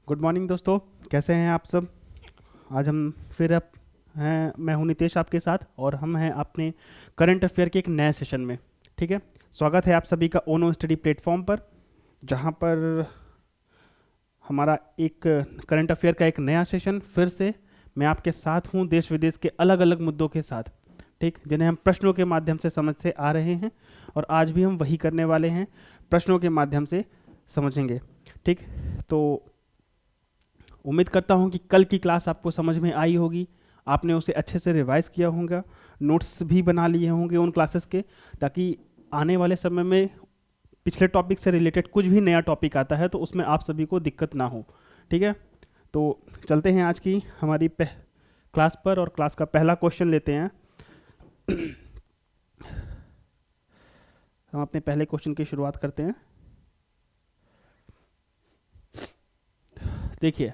Good morning दोस्तों, कैसे हैं आप सब। आज हम फिर अब हैं, मैं हूं नितेश आपके साथ और हम हैं अपने करंट अफेयर के एक नए सेशन में। ठीक है, स्वागत है आप सभी का ओनो स्टडी प्लेटफॉर्म पर, जहां पर हमारा एक करंट अफेयर का एक नया सेशन फिर से मैं आपके साथ हूं, देश विदेश के अलग अलग मुद्दों के साथ, ठीक, जिन्हें हम प्रश्नों के माध्यम से समझते आ रहे हैं और आज भी हम वही करने वाले हैं, प्रश्नों के माध्यम से समझेंगे। ठीक, तो उम्मीद करता हूं कि कल की क्लास आपको समझ में आई होगी, आपने उसे अच्छे से रिवाइज किया होगा, नोट्स भी बना लिए होंगे उन क्लासेस के, ताकि आने वाले समय में पिछले टॉपिक से रिलेटेड कुछ भी नया टॉपिक आता है तो उसमें आप सभी को दिक्कत ना हो। ठीक है, तो चलते हैं आज की हमारी क्लास पर और क्लास का पहला क्वेश्चन लेते हैं। हम अपने पहले क्वेश्चन की शुरुआत करते हैं। देखिए,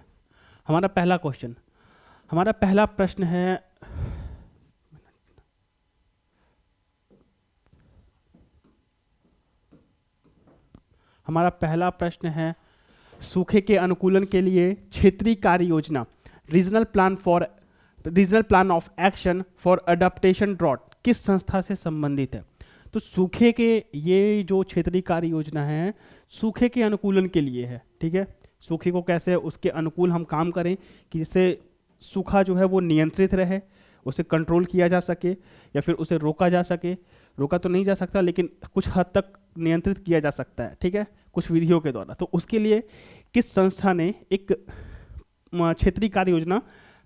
हमारा पहला क्वेश्चन, हमारा पहला प्रश्न है, हमारा पहला प्रश्न है सूखे के अनुकूलन के लिए क्षेत्रीय कार्य योजना regional plan of action for adaptation drought किस संस्था से संबंधित है। तो सूखे के ये जो क्षेत्रीय कार्य योजना है सूखे के अनुकूलन के लिए है। ठीक है, सूखे को कैसे उसके अनुकूल हम काम करें कि जिससे सूखा जो है वो नियंत्रित रहे, उसे कंट्रोल किया जा सके या फिर उसे रोका जा सके। रोका तो नहीं जा सकता लेकिन कुछ हद तक नियंत्रित किया जा सकता है, ठीक है, कुछ विधियों के द्वारा। तो उसके लिए किस संस्था ने एक क्षेत्रीय कार्य योजना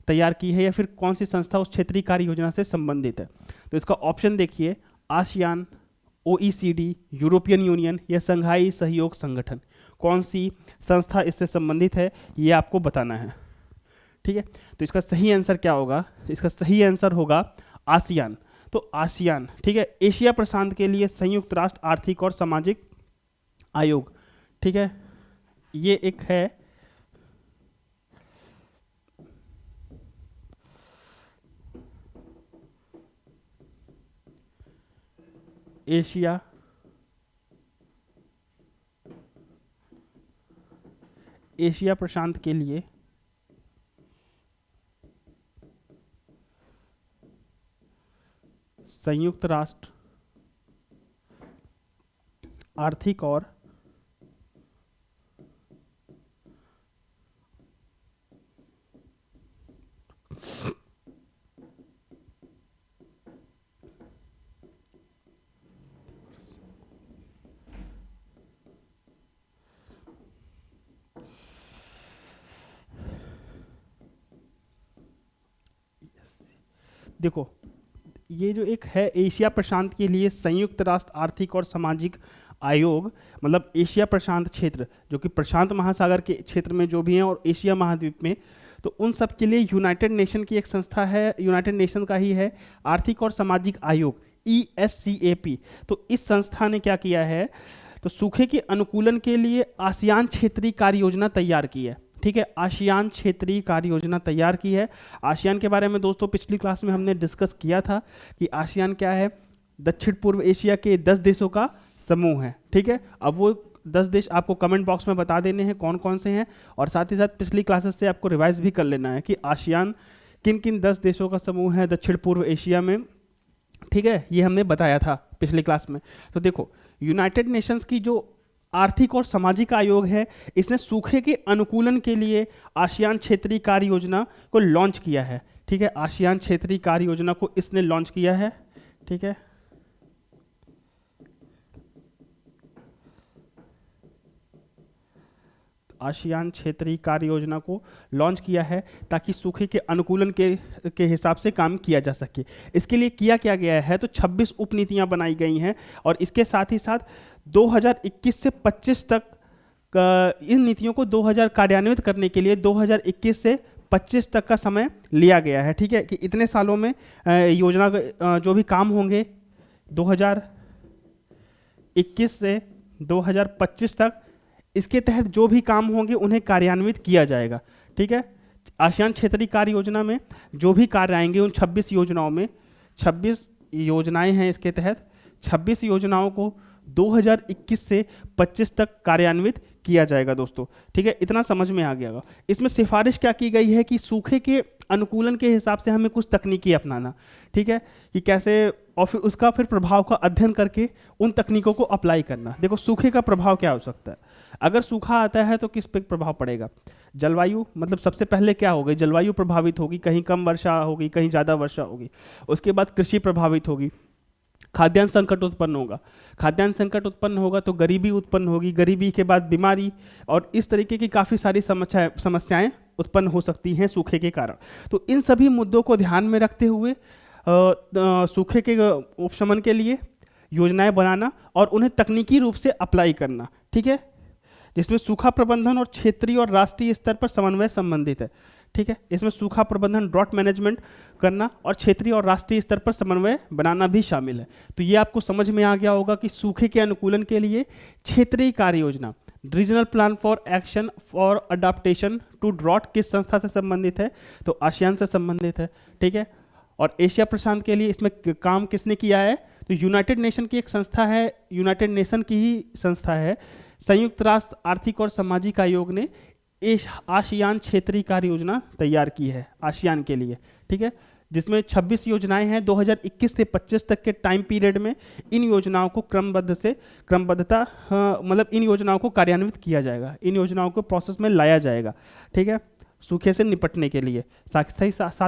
तैयार की है या फिर कौन सी संस्था उस क्षेत्रीय कार्य योजना से संबंधित है। तो इसका ऑप्शन देखिए, आसियान, OECD, यूरोपियन यूनियन या संघाई सहयोग संगठन। कौन सी संस्था इससे संबंधित है ये आपको बताना है। ठीक है, तो इसका सही आंसर क्या होगा, इसका सही आंसर होगा आसियान। तो आसियान, ठीक है, एशिया प्रशांत के लिए संयुक्त राष्ट्र आर्थिक और सामाजिक आयोग। ठीक है, ये एक है एशिया प्रशांत के लिए संयुक्त राष्ट्र आर्थिक और देखो, ये जो एक है एशिया प्रशांत के लिए संयुक्त राष्ट्र आर्थिक और सामाजिक आयोग, मतलब एशिया प्रशांत क्षेत्र जो कि प्रशांत महासागर के क्षेत्र में जो भी हैं और एशिया महाद्वीप में, तो उन सब के लिए यूनाइटेड नेशन की एक संस्था है, यूनाइटेड नेशन का ही है आर्थिक और सामाजिक आयोग, ESCAP। तो इस संस्था ने क्या किया है, तो सूखे के अनुकूलन के लिए आसियान क्षेत्रीय कार्य योजना तैयार की है। ठीक है, आसियान क्षेत्रीय कार्य योजना तैयार की है। आसियान के बारे में दोस्तों पिछली क्लास में हमने डिस्कस किया था कि आसियान क्या है, दक्षिण पूर्व एशिया के 10 देशों का समूह है। ठीक है, अब वो 10 देश आपको कमेंट बॉक्स में बता देने हैं कौन कौन से हैं, और साथ ही साथ पिछली क्लासेस से आपको रिवाइज भी कर लेना है कि आसियान किन किन 10 देशों का समूह है दक्षिण पूर्व एशिया में। ठीक है, ये हमने बताया था पिछली क्लास में। तो देखो, यूनाइटेड नेशंस की जो आर्थिक और सामाजिक आयोग है, इसने सूखे के अनुकूलन के लिए आसियान क्षेत्रीय कार्य योजना को लॉन्च किया है। ठीक है, आसियान क्षेत्रीय कार्य योजना को इसने लॉन्च किया है। ठीक है, आसियान क्षेत्रीय कार्य योजना को लॉन्च किया है ताकि सूखे के अनुकूलन के हिसाब से काम किया जा सके। इसके लिए किया क्या गया है, तो 26 उपनीतियां बनाई गई हैं और इसके साथ ही साथ 2021 से 25 तक इन नीतियों को 2000 कार्यान्वित करने के लिए 2021 से 25 तक का समय लिया गया है। ठीक है, कि इतने सालों में योजना जो भी काम होंगे 2021 से 2025 तक, इसके तहत जो भी काम होंगे उन्हें कार्यान्वित किया जाएगा। ठीक है, आसियान क्षेत्रीय कार्य योजना में जो भी कार्य आएंगे उन 26 योजनाओं में, 26 योजनाएं हैं इसके तहत, 26 योजनाओं को 2021 से 25 तक कार्यान्वित किया जाएगा दोस्तों। ठीक है, इतना समझ में आ गया होगा। इसमें सिफारिश क्या की गई है कि सूखे के अनुकूलन के हिसाब से हमें कुछ तकनीकी अपनाना, ठीक है, कि कैसे, और फिर उसका फिर प्रभाव का अध्ययन करके उन तकनीकों को अप्लाई करना। देखो सूखे का प्रभाव क्या हो सकता है, अगर सूखा आता है तो किस पे प्रभाव पड़ेगा, जलवायु, मतलब सबसे पहले क्या होगी, जलवायु प्रभावित होगी, कहीं कम वर्षा होगी, कहीं ज़्यादा वर्षा होगी। उसके बाद कृषि प्रभावित होगी, खाद्यान्न संकट उत्पन्न होगा, खाद्यान्न संकट उत्पन्न होगा तो गरीबी उत्पन्न होगी, गरीबी के बाद बीमारी, और इस तरीके की काफ़ी सारी समस्याएं उत्पन्न हो सकती हैं सूखे के कारण। तो इन सभी मुद्दों को ध्यान में रखते हुए सूखे के उपशमन के लिए योजनाएं बनाना और उन्हें तकनीकी रूप से अप्लाई करना, ठीक है, जिसमें सूखा प्रबंधन और क्षेत्रीय और राष्ट्रीय स्तर पर समन्वय संबंधित है। ठीक है, इसमें सूखा प्रबंधन, ड्रॉट मैनेजमेंट करना और क्षेत्रीय और राष्ट्रीय स्तर पर समन्वय बनाना भी शामिल है। तो ये आपको समझ में आ गया होगा कि सूखे के अनुकूलन के लिए क्षेत्रीय कार्य योजना, regional plan for action for adaptation to drought किस संस्था से संबंधित है, तो आसियान से संबंधित है। ठीक है, और एशिया प्रशांत के लिए इसमें काम किसने किया है, तो यूनाइटेड नेशन की एक संस्था है, यूनाइटेड नेशन की ही संस्था है, संयुक्त राष्ट्र आर्थिक और सामाजिक आयोग ने आसियान क्षेत्रीय कार्य योजना तैयार की है आसियान के लिए। ठीक है, जिसमें 26 योजनाएं हैं 2021 से 25 तक के टाइम पीरियड में। इन योजनाओं को क्रमबद्धता मतलब इन योजनाओं को कार्यान्वित किया जाएगा, इन योजनाओं को प्रोसेस में लाया जाएगा। ठीक है, सूखे से निपटने के लिए, साथ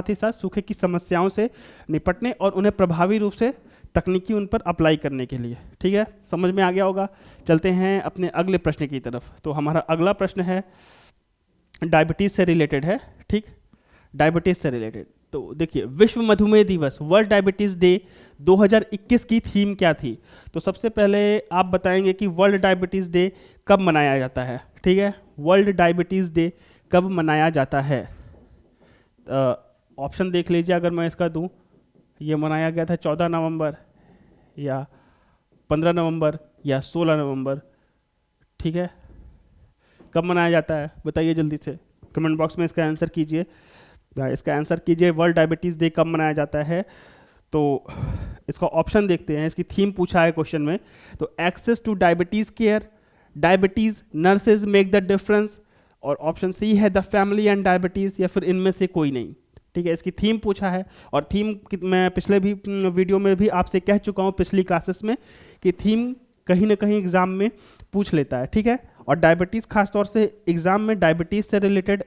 ही साथ सूखे की समस्याओं से निपटने और उन्हें प्रभावी रूप से तकनीकी उन पर अप्लाई करने के लिए। ठीक है, समझ में आ गया होगा। चलते हैं अपने अगले प्रश्न की तरफ। तो हमारा अगला प्रश्न है डायबिटीज़ से रिलेटेड है। ठीक, डायबिटीज़ से रिलेटेड। तो देखिए, विश्व मधुमेह दिवस, वर्ल्ड डायबिटीज़ डे 2021 की थीम क्या थी। तो सबसे पहले आप बताएंगे कि वर्ल्ड डायबिटीज़ डे कब मनाया जाता है। ठीक है, वर्ल्ड डायबिटीज़ डे कब मनाया जाता है। ऑप्शन देख लीजिए, अगर मैं इसका दूं, ये मनाया गया था 14 नवंबर या 15 नवंबर या 16 नवंबर। ठीक है, कब मनाया जाता है बताइए जल्दी से, कमेंट बॉक्स में इसका आंसर कीजिए। इसका आंसर कीजिए, वर्ल्ड डायबिटीज़ डे कब मनाया जाता है। तो इसका ऑप्शन देखते हैं, इसकी थीम पूछा है क्वेश्चन में। तो access to diabetes care, diabetes nurses make the difference, और ऑप्शन सी है द फैमिली एंड डायबिटीज़, या फिर इनमें से कोई नहीं। ठीक है, इसकी थीम पूछा है, और थीम मैं पिछले भी वीडियो में भी आपसे कह चुका हूँ पिछली क्लासेस में कि थीम कहीं ना कहीं एग्जाम में पूछ लेता है। ठीक है, और डायबिटीज़ खासतौर से एग्जाम में डायबिटीज़ से रिलेटेड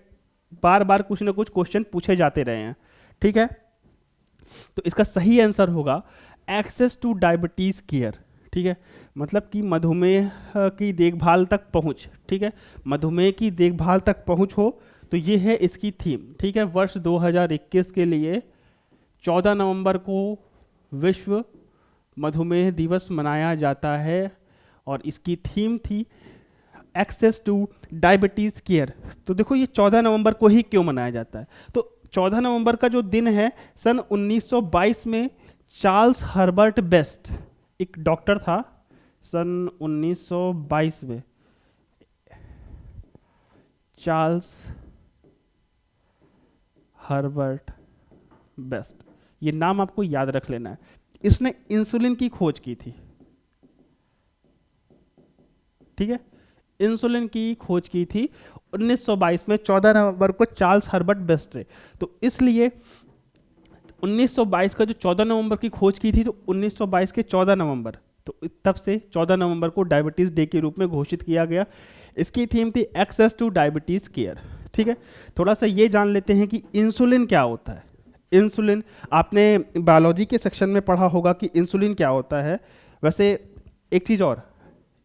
बार बार कुछ ना कुछ क्वेश्चन पूछे जाते रहे हैं। ठीक है, तो इसका सही आंसर होगा एक्सेस टू डायबिटीज़ केयर। ठीक है, मतलब कि मधुमेह की देखभाल तक पहुंच। ठीक है, मधुमेह की देखभाल तक पहुंच हो, तो ये है इसकी थीम। ठीक है, वर्ष 2021 के लिए 14 नवंबर को विश्व मधुमेह दिवस मनाया जाता है, और इसकी थीम थी एक्सेस टू डायबिटीज़ केयर। तो देखो, ये 14 नवंबर को ही क्यों मनाया जाता है। तो 14 नवंबर का जो दिन है, सन 1922 में चार्ल्स हर्बर्ट बेस्ट, एक डॉक्टर था, सन 1922 में चार्ल्स हर्बर्ट बेस्ट, ये नाम आपको याद रख लेना है। इसने इंसुलिन की खोज की थी। ठीक है, इंसुलिन की खोज की थी 1922 में, 14 नवंबर को चार्ल्स हर्बर्ट बेस्ट ने। तो इसलिए 1922 का जो 14 नवंबर की खोज की थी, तो 1922 के 14 नवंबर, तो तब से 14 नवंबर को डायबिटीज़ डे के रूप में घोषित किया गया। इसकी थीम थी एक्सेस टू डायबिटीज़ केयर। ठीक है, थोड़ा सा ये जान लेते हैं कि इंसुलिन क्या होता है। इंसुलिन आपने बायोलॉजी के सेक्शन में पढ़ा होगा कि इंसुलिन क्या होता है। वैसे एक चीज़ और,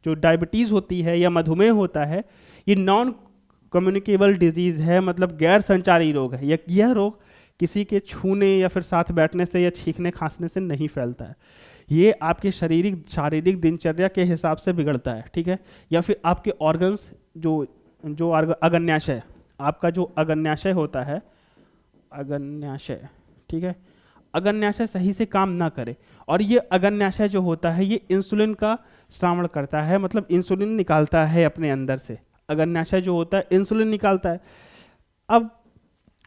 जो डायबिटीज़ होती है या मधुमेह होता है, ये नॉन कम्युनिकेबल डिजीज़ है, मतलब गैर संचारी रोग है। यह रोग किसी के छूने या फिर साथ बैठने से या छींकने खांसने से नहीं फैलता है। ये आपके शारीरिक दिनचर्या के हिसाब से बिगड़ता है। ठीक है, या फिर आपके ऑर्गन्स जो अग्न्याशय, आपका जो अग्न्याशय होता है, अग्न्याशय, ठीक है, अग्न्याशय सही से काम ना करे, और ये अग्न्याशय जो होता है ये इंसुलिन का श्रावण करता है, मतलब इंसुलिन निकालता है अपने अंदर से। अग्न्याशय जो होता है इंसुलिन निकालता है। अब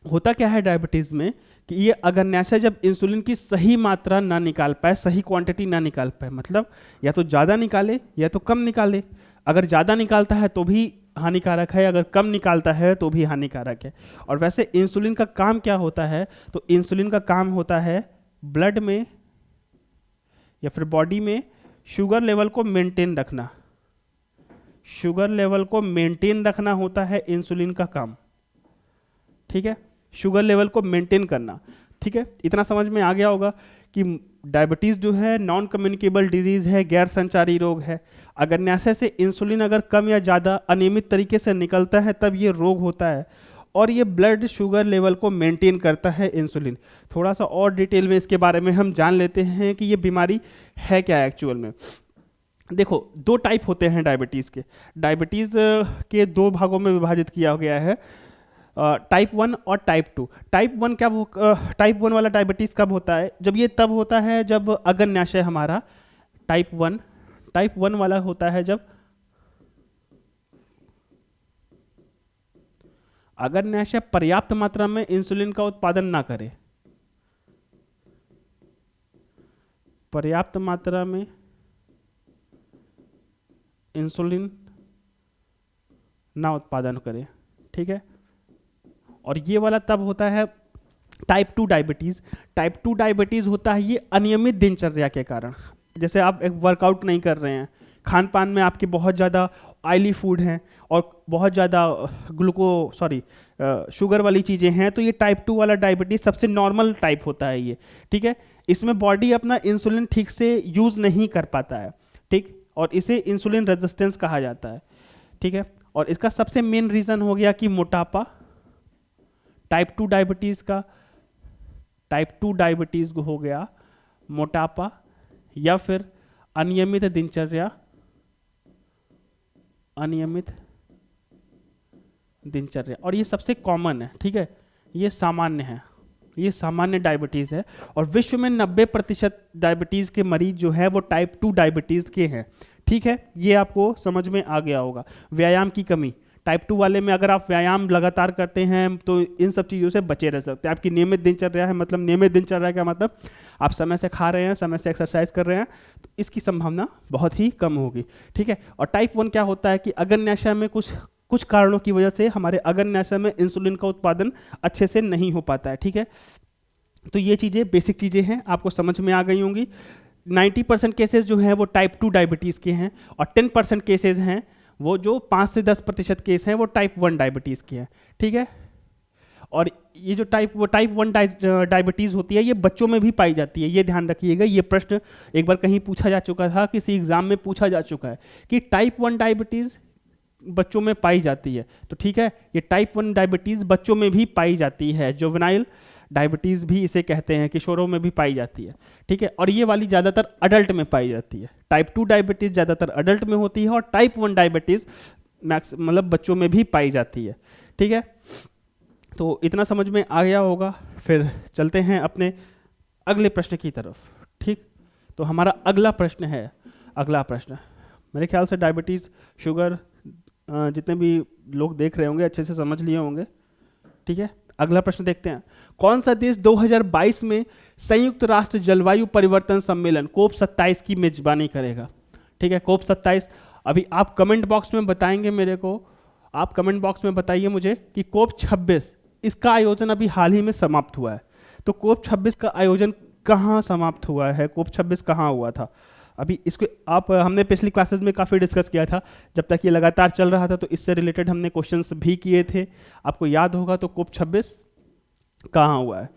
होता क्या है डायबिटीज़ में कि ये अग्न्याशय जब इंसुलिन की सही मात्रा ना निकाल पाए, सही क्वांटिटी ना निकाल पाए, मतलब या तो ज़्यादा निकाले या तो कम निकाले। अगर ज़्यादा निकालता है तो भी हानिकारक है, अगर कम निकालता है तो भी हानिकारक है। और वैसे इंसुलिन का काम क्या होता है, तो इंसुलिन का काम होता है ब्लड में या फिर बॉडी में शुगर लेवल को मेंटेन रखना। शुगर लेवल को मेंटेन रखना होता है इंसुलिन का काम, ठीक है, शुगर लेवल को मेंटेन करना। ठीक है, इतना समझ में आ गया होगा कि डायबिटीज़ जो है नॉन कम्युनिकेबल डिजीज़ है, गैर संचारी रोग है। अगर नशे से इंसुलिन अगर कम या ज़्यादा अनियमित तरीके से निकलता है तब ये रोग होता है, और ये ब्लड शुगर लेवल को मेंटेन करता है इंसुलिन। थोड़ा सा और डिटेल में इसके बारे में हम जान लेते हैं कि ये बीमारी है क्या एक्चुअल में। देखो, दो टाइप होते हैं डायबिटीज़ के। डायबिटीज़ के दो भागों में विभाजित किया गया है, टाइप 1 और टाइप 2। टाइप 1 वाला डायबिटीज़ कब होता है, जब ये तब होता है जब अग्न्याशय हमारा टाइप 1 वाला होता है जब अग्न्याशय पर्याप्त मात्रा में इंसुलिन का उत्पादन ना करे, पर्याप्त मात्रा में इंसुलिन ना उत्पादन करे, ठीक है। और ये वाला तब होता है टाइप 2 डायबिटीज़। टाइप 2 डायबिटीज़ होता है ये अनियमित दिनचर्या के कारण, जैसे आप एक वर्कआउट नहीं कर रहे हैं, खान पान में आपके बहुत ज़्यादा ऑयली फूड हैं और बहुत ज़्यादा शुगर वाली चीज़ें हैं, तो ये टाइप 2 वाला डायबिटीज़ सबसे नॉर्मल टाइप होता है ये, ठीक है। इसमें बॉडी अपना इंसुलिन ठीक से यूज़ नहीं कर पाता है, ठीक, और इसे इंसुलिन रेजिस्टेंस कहा जाता है, ठीक है। और इसका सबसे मेन रीज़न हो गया कि मोटापा, टाइप 2 डायबिटीज़ हो गया मोटापा या फिर अनियमित दिनचर्या, और ये सबसे कॉमन है, ठीक है, ये सामान्य है, ये सामान्य डायबिटीज़ है। और विश्व में 90% डायबिटीज़ के मरीज जो है वो टाइप 2 डायबिटीज़ के हैं, ठीक है। ये आपको समझ में आ गया होगा। व्यायाम की कमी, टाइप 2 वाले में अगर आप व्यायाम लगातार करते हैं तो इन सब चीज़ों से बचे रह सकते हैं। आपकी नियमित दिनचर्या है, मतलब नियमित दिनचर्या का मतलब आप समय से खा रहे हैं, समय से एक्सरसाइज कर रहे हैं, तो इसकी संभावना बहुत ही कम होगी, ठीक है। और टाइप 1 क्या होता है कि अग्न्याशय में कुछ कारणों की वजह से हमारे अग्न्याशय में इंसुलिन का उत्पादन अच्छे से नहीं हो पाता है, ठीक है। तो ये चीज़ें बेसिक चीज़ें हैं, आपको समझ में आ गई होंगी। 90% केसेस जो हैं वो टाइप 2 डायबिटीज़ के हैं, और 10% केसेस हैं वो जो 5 से 10% केस हैं वो टाइप 1 डायबिटीज़ के हैं, ठीक है। और ये जो टाइप 1 डायबिटीज़ होती है ये बच्चों में भी पाई जाती है, ये ध्यान रखिएगा। ये प्रश्न एक बार कहीं पूछा जा चुका था, किसी एग्जाम में पूछा जा चुका है कि टाइप 1 डायबिटीज़ बच्चों में पाई जाती है, तो ठीक है, ये टाइप 1 डायबिटीज़ बच्चों में भी पाई जाती है, जुवेनाइल डायबिटीज़ भी इसे कहते हैं, किशोरों में भी पाई जाती है, ठीक है। और ये वाली ज़्यादातर अडल्ट में पाई जाती है। टाइप 2 डायबिटीज़ ज़्यादातर अडल्ट में होती है और टाइप 1 डायबिटीज़ मतलब बच्चों में भी पाई जाती है, ठीक है। तो इतना समझ में आ गया होगा। फिर चलते हैं अपने अगले प्रश्न की तरफ, ठीक। तो हमारा अगला प्रश्न मेरे ख्याल से डायबिटीज़, शुगर, जितने भी लोग देख रहे होंगे अच्छे से समझ लिए होंगे, ठीक है। अगला प्रश्न देखते हैं। कौन सा देश 2022 में संयुक्त राष्ट्र जलवायु परिवर्तन सम्मेलन कोप 27 की मेजबानी करेगा, ठीक है। कोप 27 अभी आप कमेंट बॉक्स में बताएंगे मेरे को, आप कमेंट बॉक्स में बताइए मुझे कि कोप 26 इसका आयोजन अभी हाल ही में समाप्त हुआ है, तो कोप 26 का आयोजन कहाँ समाप्त हुआ है, कोप 26 कहाँ हुआ था अभी, इसको हमने पिछली क्लासेस में काफ़ी डिस्कस किया था, जब तक ये लगातार चल रहा था, तो इससे रिलेटेड हमने क्वेश्चंस भी किए थे, आपको याद होगा। तो कोप 26 कहाँ हुआ है,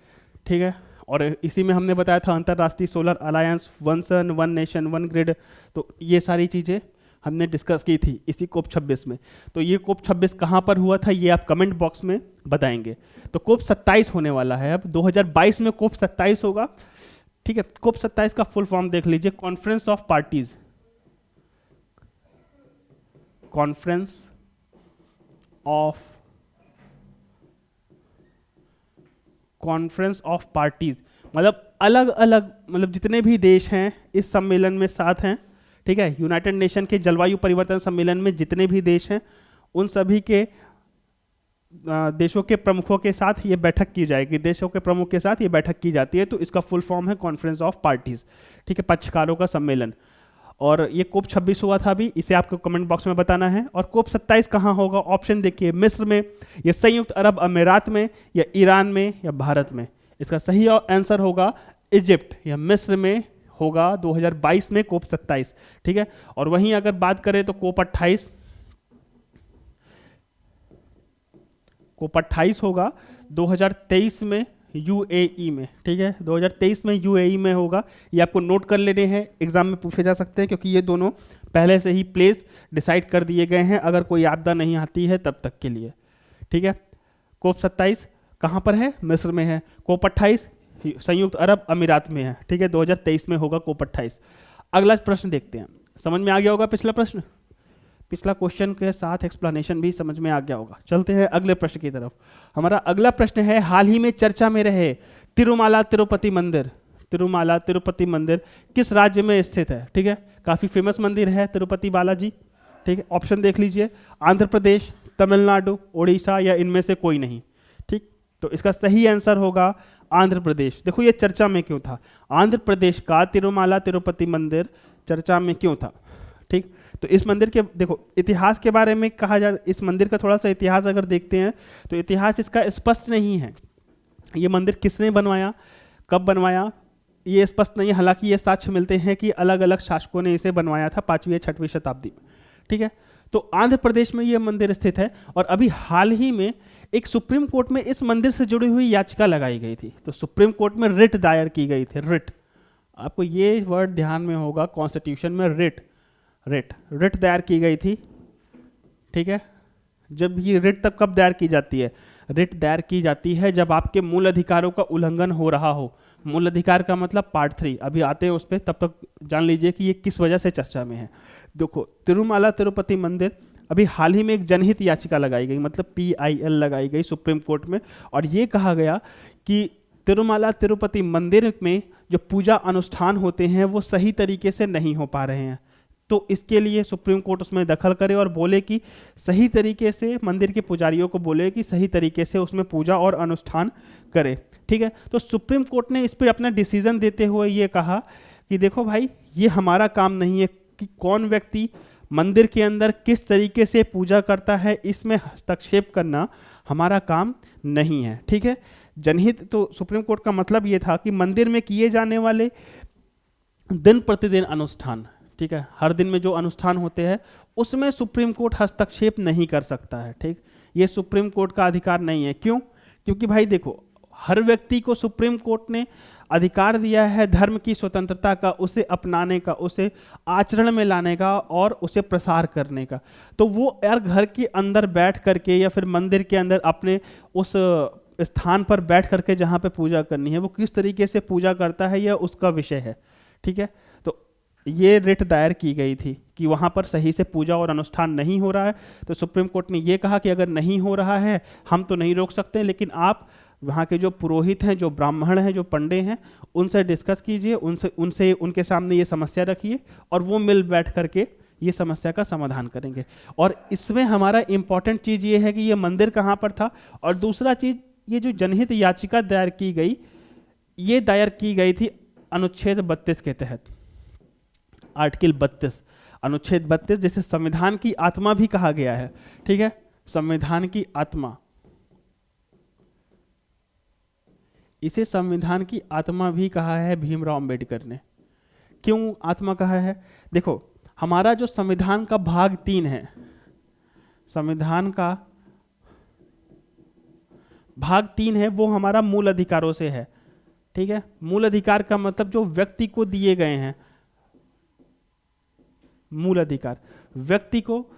ठीक है। और इसी में हमने बताया था अंतर्राष्ट्रीय solar alliance, one sun one nation one grid, तो ये सारी चीज़ें हमने डिस्कस की थी इसी कोप 26 में। तो ये कोप 26 कहाँ पर हुआ था ये आप कमेंट बॉक्स में बताएंगे। तो कोप 27 होने वाला है, अब 2022 में कोप 27 होगा, ठीक है। कोप 27 का फुल फॉर्म देख लीजिए, कॉन्फ्रेंस ऑफ पार्टीज, मतलब अलग अलग, मतलब जितने भी देश हैं इस सम्मेलन में साथ हैं, ठीक है। यूनाइटेड नेशन के जलवायु परिवर्तन सम्मेलन में जितने भी देश हैं उन सभी के देशों के प्रमुखों के साथ ये बैठक की जाएगी, देशों के प्रमुख के साथ ये बैठक की जाती है, तो इसका फुल फॉर्म है कॉन्फ्रेंस ऑफ पार्टीज, ठीक है, पक्षकारों का सम्मेलन। और ये कोप 26 हुआ था अभी, इसे आपको कमेंट बॉक्स में बताना है। और कोप 27 कहाँ होगा? ऑप्शन देखिए, मिस्र में या संयुक्त अरब अमीरात में या ईरान में या भारत में। इसका सही आंसर होगा इजिप्ट या मिस्र में होगा 2022 में कोप 27, ठीक है। और वहीं अगर बात करें तो कोप 28 होगा 2023 में यूएई में, ठीक है। 2023 में यूएई में होगा। ये आपको नोट कर लेने हैं, एग्जाम में पूछे जा सकते हैं, क्योंकि ये दोनों पहले से ही प्लेस डिसाइड कर दिए गए हैं अगर कोई आपदा नहीं आती है तब तक के लिए, ठीक है। कोप 27 कहाँ पर है? मिस्र में है। कोप 28 संयुक्त अरब अमीरात में है, ठीक है। 2023 में होगा कोप 28। अगला प्रश्न देखते हैं। समझ में आ गया होगा पिछला प्रश्न, पिछला क्वेश्चन के साथ एक्सप्लेनेशन भी समझ में आ गया होगा। चलते हैं अगले प्रश्न की तरफ। हमारा अगला प्रश्न है, हाल ही में चर्चा में रहे तिरुमाला तिरुपति मंदिर, तिरुमाला तिरुपति मंदिर किस राज्य में स्थित है? ठीक है, काफी फेमस मंदिर है तिरुपति बालाजी, ठीक है। ऑप्शन देख लीजिए, आंध्र प्रदेश, तमिलनाडु, उड़ीसा या इनमें से कोई नहीं, ठीक। तो इसका सही आंसर होगा आंध्र प्रदेश। देखो ये चर्चा में क्यों था, आंध्र प्रदेश का तिरुमाला तिरुपति मंदिर चर्चा में क्यों था, ठीक। तो इस मंदिर के देखो इतिहास के बारे में कहा जाए, इस मंदिर का थोड़ा सा इतिहास अगर देखते हैं तो इतिहास इसका स्पष्ट नहीं है। ये मंदिर किसने बनवाया, कब बनवाया, ये स्पष्ट नहीं है। हालांकि ये साक्ष्य मिलते हैं कि अलग अलग शासकों ने इसे बनवाया था 5वीं या 6वीं शताब्दी में, ठीक है। तो आंध्र प्रदेश में ये मंदिर स्थित है। और अभी हाल ही में एक सुप्रीम कोर्ट में इस मंदिर से जुड़ी हुई याचिका लगाई गई थी। तो सुप्रीम कोर्ट में रिट दायर की गई थी। रिट, आपको ये वर्ड ध्यान में होगा, कॉन्स्टिट्यूशन में रिट दायर की गई थी, ठीक है। जब ये रिट तब कब दायर की जाती है? रिट दायर की जाती है जब आपके मूल अधिकारों का उल्लंघन हो रहा हो। मूल अधिकार का मतलब पार्ट 3, अभी आते हैं उस पर, तब तक जान लीजिए कि ये किस वजह से चर्चा में है। देखो तिरुमाला तिरुपति मंदिर अभी हाल ही में एक जनहित याचिका लगाई गई, मतलब PIL लगाई गई सुप्रीम कोर्ट में, और ये कहा गया कि तिरुमाला तिरुपति मंदिर में जो पूजा अनुष्ठान होते हैं वो सही तरीके से नहीं हो पा रहे हैं। तो इसके लिए सुप्रीम कोर्ट उसमें दखल करे और बोले कि सही तरीके से, मंदिर के पुजारियों को बोले कि सही तरीके से उसमें पूजा और अनुष्ठान करे, ठीक है। तो सुप्रीम कोर्ट ने इस पर अपना डिसीजन देते हुए ये कहा कि देखो भाई, ये हमारा काम नहीं है कि कौन व्यक्ति मंदिर के अंदर किस तरीके से पूजा करता है, इसमें हस्तक्षेप करना हमारा काम नहीं है, ठीक है। जनहित, तो सुप्रीम कोर्ट का मतलब ये था कि मंदिर में किए जाने वाले दिन प्रतिदिन अनुष्ठान, ठीक है, हर दिन में जो अनुष्ठान होते हैं उसमें सुप्रीम कोर्ट हस्तक्षेप नहीं कर सकता है, ठीक। ये सुप्रीम कोर्ट का अधिकार नहीं है। क्यों? क्योंकि भाई देखो, हर व्यक्ति को सुप्रीम कोर्ट ने अधिकार दिया है धर्म की स्वतंत्रता का, उसे अपनाने का, उसे आचरण में लाने का और उसे प्रसार करने का। तो वो यार घर के अंदर बैठ करके या फिर मंदिर के अंदर अपने उस स्थान पर बैठ करके जहाँ पे पूजा करनी है, वो किस तरीके से पूजा करता है यह उसका विषय है, ठीक है। तो ये रिट दायर की गई थी कि वहाँ पर सही से पूजा और अनुष्ठान नहीं हो रहा है। तो सुप्रीम कोर्ट ने ये कहा कि अगर नहीं हो रहा है हम तो नहीं रोक सकते, लेकिन आप वहाँ के जो पुरोहित हैं, जो ब्राह्मण हैं, जो पंडे हैं, उनसे डिस्कस कीजिए, उनसे उनके सामने ये समस्या रखिए और वो मिल बैठ करके ये समस्या का समाधान करेंगे। और इसमें हमारा इम्पॉर्टेंट चीज़ ये है कि ये मंदिर कहाँ पर था, और दूसरा चीज़, ये जो जनहित याचिका दायर की गई, ये दायर की गई थी अनुच्छेद 32 के तहत, आर्टिकल 32, अनुच्छेद 32, जिसे संविधान की आत्मा भी कहा गया है, ठीक है। संविधान की आत्मा, इसे संविधान की आत्मा भी कहा है भीमराव अंबेडकर ने। क्यों आत्मा कहा है? देखो, हमारा जो संविधान का भाग 3 है, संविधान का भाग 3 है, वो हमारा मूल अधिकारों से है, ठीक है। मूल अधिकार का मतलब जो व्यक्ति को दिए गए हैं, मूल अधिकार व्यक्ति को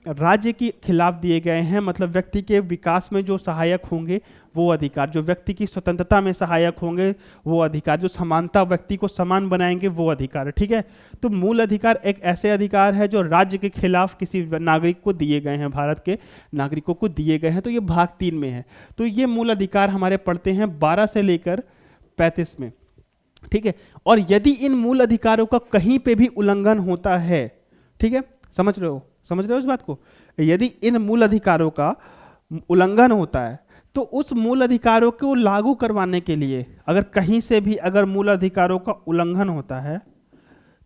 राज्य के खिलाफ दिए गए हैं, मतलब व्यक्ति के विकास में जो सहायक होंगे वो अधिकार, जो व्यक्ति की स्वतंत्रता में सहायक होंगे वो अधिकार, जो समानता व्यक्ति को समान बनाएंगे वो अधिकार, ठीक है। तो मूल अधिकार एक ऐसे अधिकार है जो राज्य के खिलाफ किसी नागरिक को दिए गए हैं, भारत के नागरिकों को दिए गए हैं। तो ये भाग 3 में है। तो ये मूल अधिकार हमारे पढ़ते हैं 12 से लेकर 35 में, ठीक है। और यदि इन मूल अधिकारों का कहीं पे भी उल्लंघन होता है, ठीक है, समझ रहे हो इस बात को, यदि इन मूल अधिकारों का उल्लंघन होता है तो उस मूल अधिकारों को लागू करवाने के लिए अगर कहीं से भी अगर मूल अधिकारों का उल्लंघन होता है